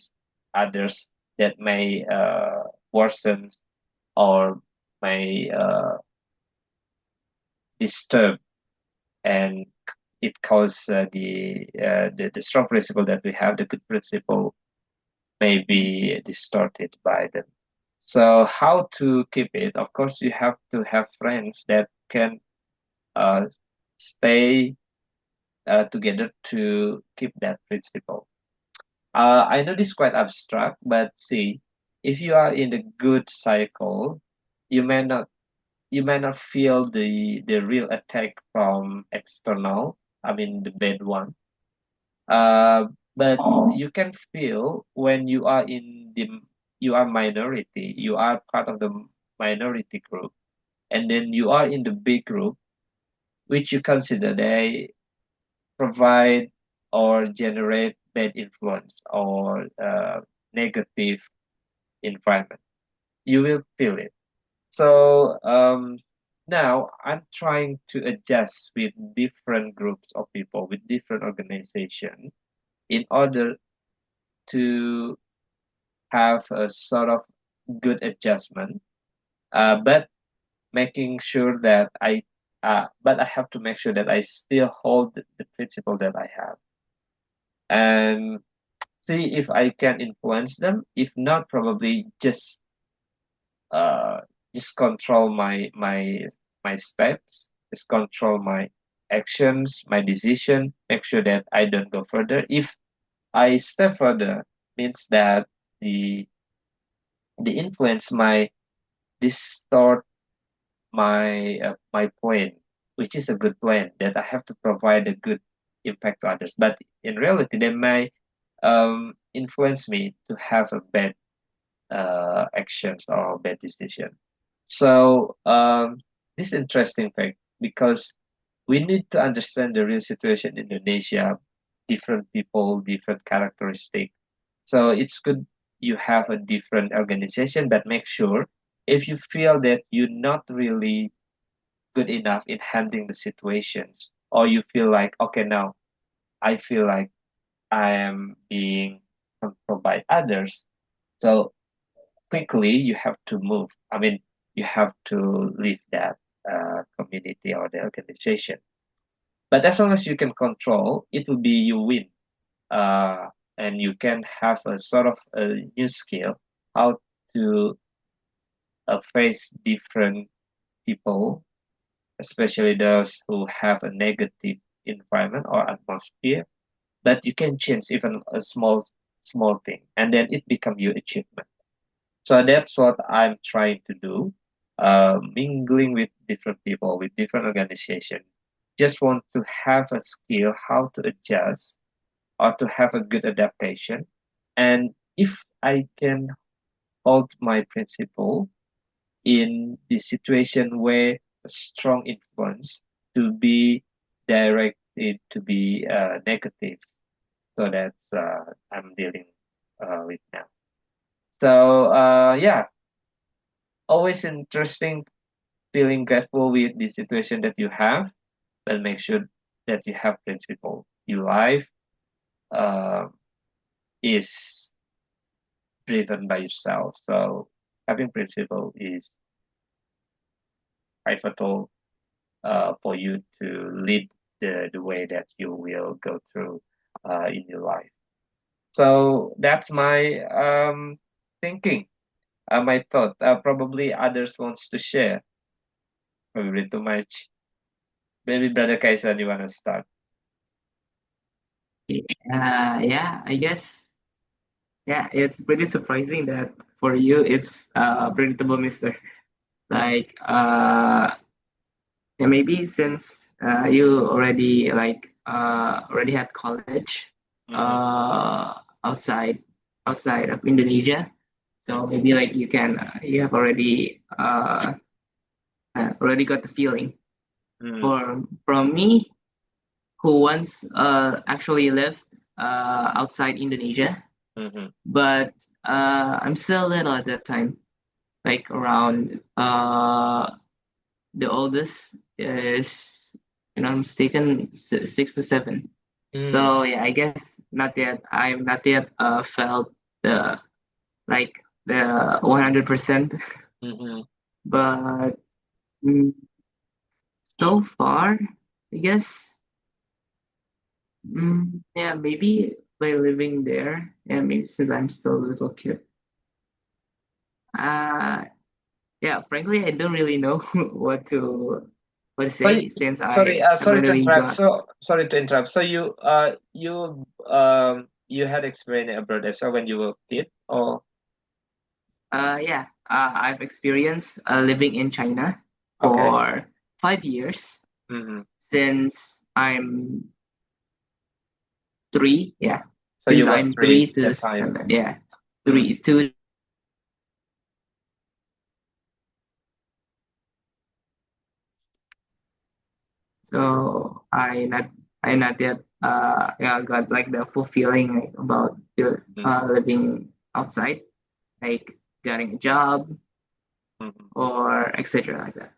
others that may worsen or may disturb, and it cause the strong principle that we have, the good principle, may be distorted by them. So how to keep it? Of course, you have to have friends that can stay together to keep that principle. I know this is quite abstract, but see, if you are in a good cycle, you may not feel the real attack from external. I mean the bad one. But you can feel when you are minority, you are part of the minority group, and then you are in the big group, which you consider they provide or generate bad influence or negative environment. You will feel it. So now I'm trying to adjust with different groups of people, with different organizations, in order to have a sort of good adjustment, but making sure that but I have to make sure that I still hold the principle that I have, and see if I can influence them. If not, probably just control my steps, just control my actions, my decision, make sure that I don't go further. If I step further, means that the influence might distort my plan, which is a good plan, that I have to provide a good impact to others. But in reality, they may influence me to have a bad actions or bad decision. So this is interesting fact, because we need to understand the real situation in Indonesia, different people, different characteristic. So it's good you have a different organization, but make sure if you feel that you're not really good enough in handling the situations, or you feel like, okay, now I feel like I am being controlled by others, so quickly you have to move. I mean, you have to leave that community or the organization. But as long as you can control, it will be you win. And you can have a sort of a new skill how to face different people, especially those who have a negative environment or atmosphere. But you can change even a small thing, and then it become your achievement. So that's what I'm trying to do, mingling with different people, with different organizations, just want to have a skill how to adjust or to have a good adaptation. And if I can hold my principle in the situation where a strong influence to be directed to be negative, so that's I'm dealing with now. So yeah, always interesting, feeling grateful with the situation that you have, but make sure that you have principle. Your life uh, is driven by yourself. So having principle is pivotal for you to lead the way that you will go through in your life. So that's my thinking, my thought. Probably others wants to share. Maybe too much. Maybe Brother Kaisan, you want to start? Yeah, I guess. Yeah, it's pretty surprising that for you it's predictable, Mister. Like yeah, maybe since you already already had college outside of Indonesia, so maybe like you can you have already got the feeling. From me, who once actually lived outside Indonesia, but I'm still little at that time, like around the oldest is, you know, I'm mistaken, 6 to 7. So yeah, I guess not yet. I'm not yet felt the like the 100%, but so far, I guess, yeah, maybe by living there, yeah, maybe since I'm still a little kid. Yeah, frankly, I don't really know what to say since Sorry, I sorry to really interrupt. got. So sorry to interrupt. So you had experience abroad as well when you were a kid, or Yeah, I've experienced living in China okay. for 5 years since I'm 3. Yeah, So you since were I'm 3 3 to that time. 7. Yeah, 3 2. So I not yet yeah, got like the full feeling like, about the, living outside, like getting a job or etc. like that.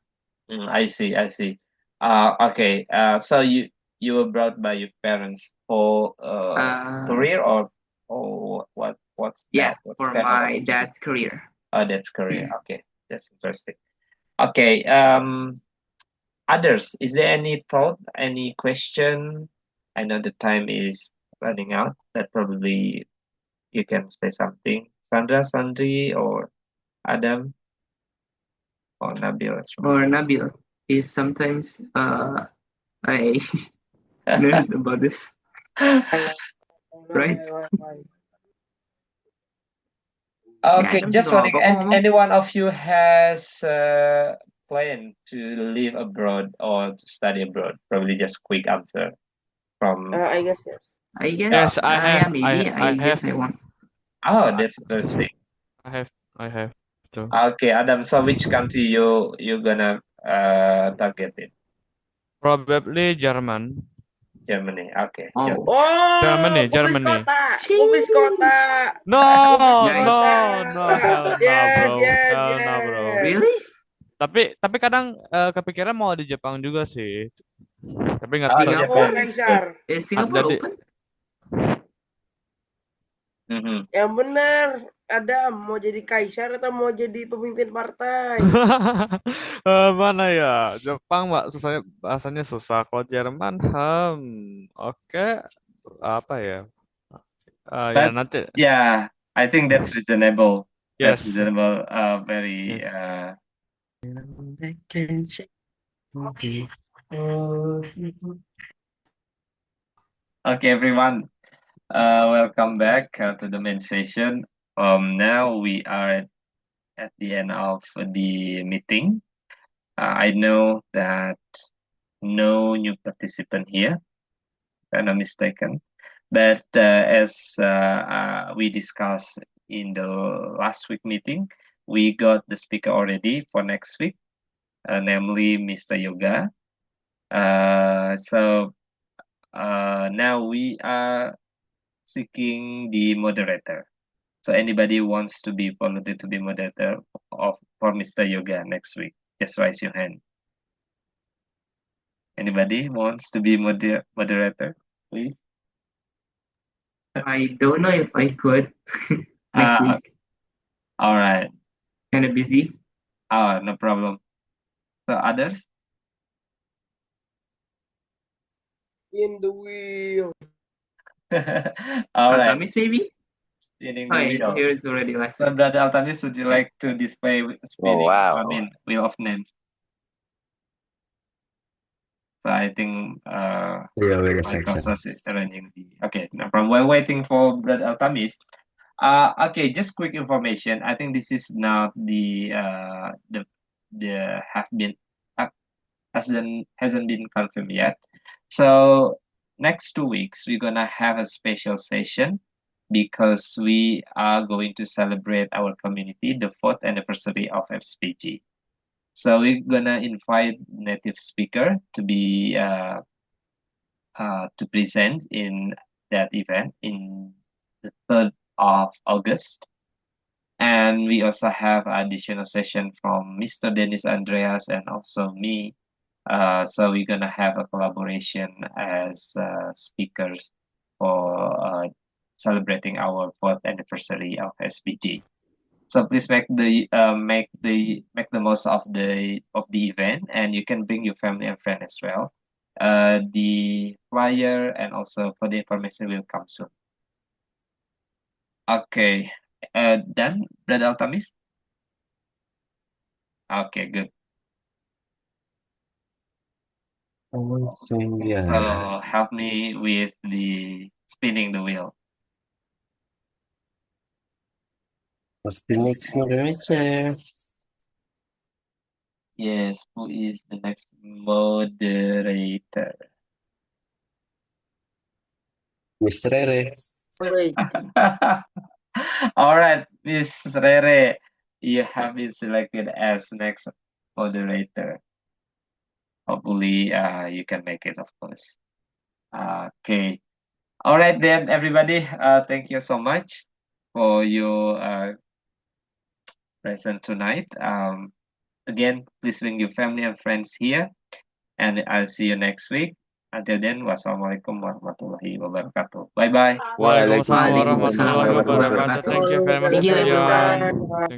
I see, I see. Okay. So you were brought by your parents for career, or what's Yeah, that? What's for kind of my dad's career. Oh, that's career. Okay, that's interesting. Okay. Others, is there any thought, any question? I know the time is running out, but probably you can say something. Sandra, Sandri, or Adam, or Nabil as well. Or Nabil is sometimes I learned about this. Right? Okay, Yeah, just wondering, any one of you has planned to live abroad or to study abroad? Probably just quick answer from. I guess yes. I guess. Yes, I have. Yeah, maybe. I guess have. I want. Oh, that's interesting. I have to. Okay, Adam. So which country you gonna target it? Probably German. Germany. Okay. Oh. Germany. Kubis kota. No, Guys. no, hell no, bro. Hell no, bro. Really? Tapi kadang kepikiran mau di Jepang juga sih. Tapi nggak tahu. Japan is good. Is Singapore Jadi, open? Yang benar, Adam mau jadi kaisar atau mau jadi pemimpin partai? mana ya? Jepang susahnya, bahasanya susah. Kalau Jerman, oke. Apa ya? Ya But nanti. yeah, I think that's reasonable. Yes. That's reasonable. Very. Okay, everyone. Welcome back to the main session. Now we are at the end of the meeting. I know that no new participant here, if I'm not mistaken. But as we discussed in the last week meeting, we got the speaker already for next week, namely Mr. Yoga. So now we are seeking the moderator. So anybody who wants to be volunteered to be moderator for Mr. Yoga next week, just raise your hand. Anybody wants to be moderator, please? I don't know if I could next week. All right. Kind of busy. No problem. So others? In the wheel. All right. Altamis maybe? Spinning Oh, the yeah, wheel. here is already last So week. Brother Altamis, would you like to display spinning? wow. I mean, wheel of names. So I think Yeah, wait a second. Microsoft is arranging the. Okay, no problem. While waiting for Brother Altamis, okay, just quick information. I think this is not the have been hasn't been confirmed yet. So next 2 weeks we're gonna have a special session because we are going to celebrate our community the 4th anniversary of SPG. So we're gonna invite native speaker to be to present in that event in the 3rd of August. And we also have additional session from Mr. Dennis Andreas and also me. So we're gonna have a collaboration as speakers for celebrating our 4th anniversary of SPG. So please make the most of the event, and you can bring your family and friend as well. The flyer and also for the information will come soon. Okay, done, Brother Altamis? Okay, good. Yeah. So help me with the spinning the wheel. What's the next moderator? Yes, who is the next moderator? Mr. Rere. Wait. All right, Miss Rere, you have been selected as next moderator. Hopefully, you can make it, of course. Okay. All right then, everybody. Thank you so much for your present tonight. Again, please bring your family and friends here, and I'll see you next week. Until then, wassalamualaikum warahmatullahi wabarakatuh. Bye bye. Waalaikumsalam Waalaikumsalam warahmatullahi wabarakatuh. Thank you very much, Thank you, everyone. everyone. Bye.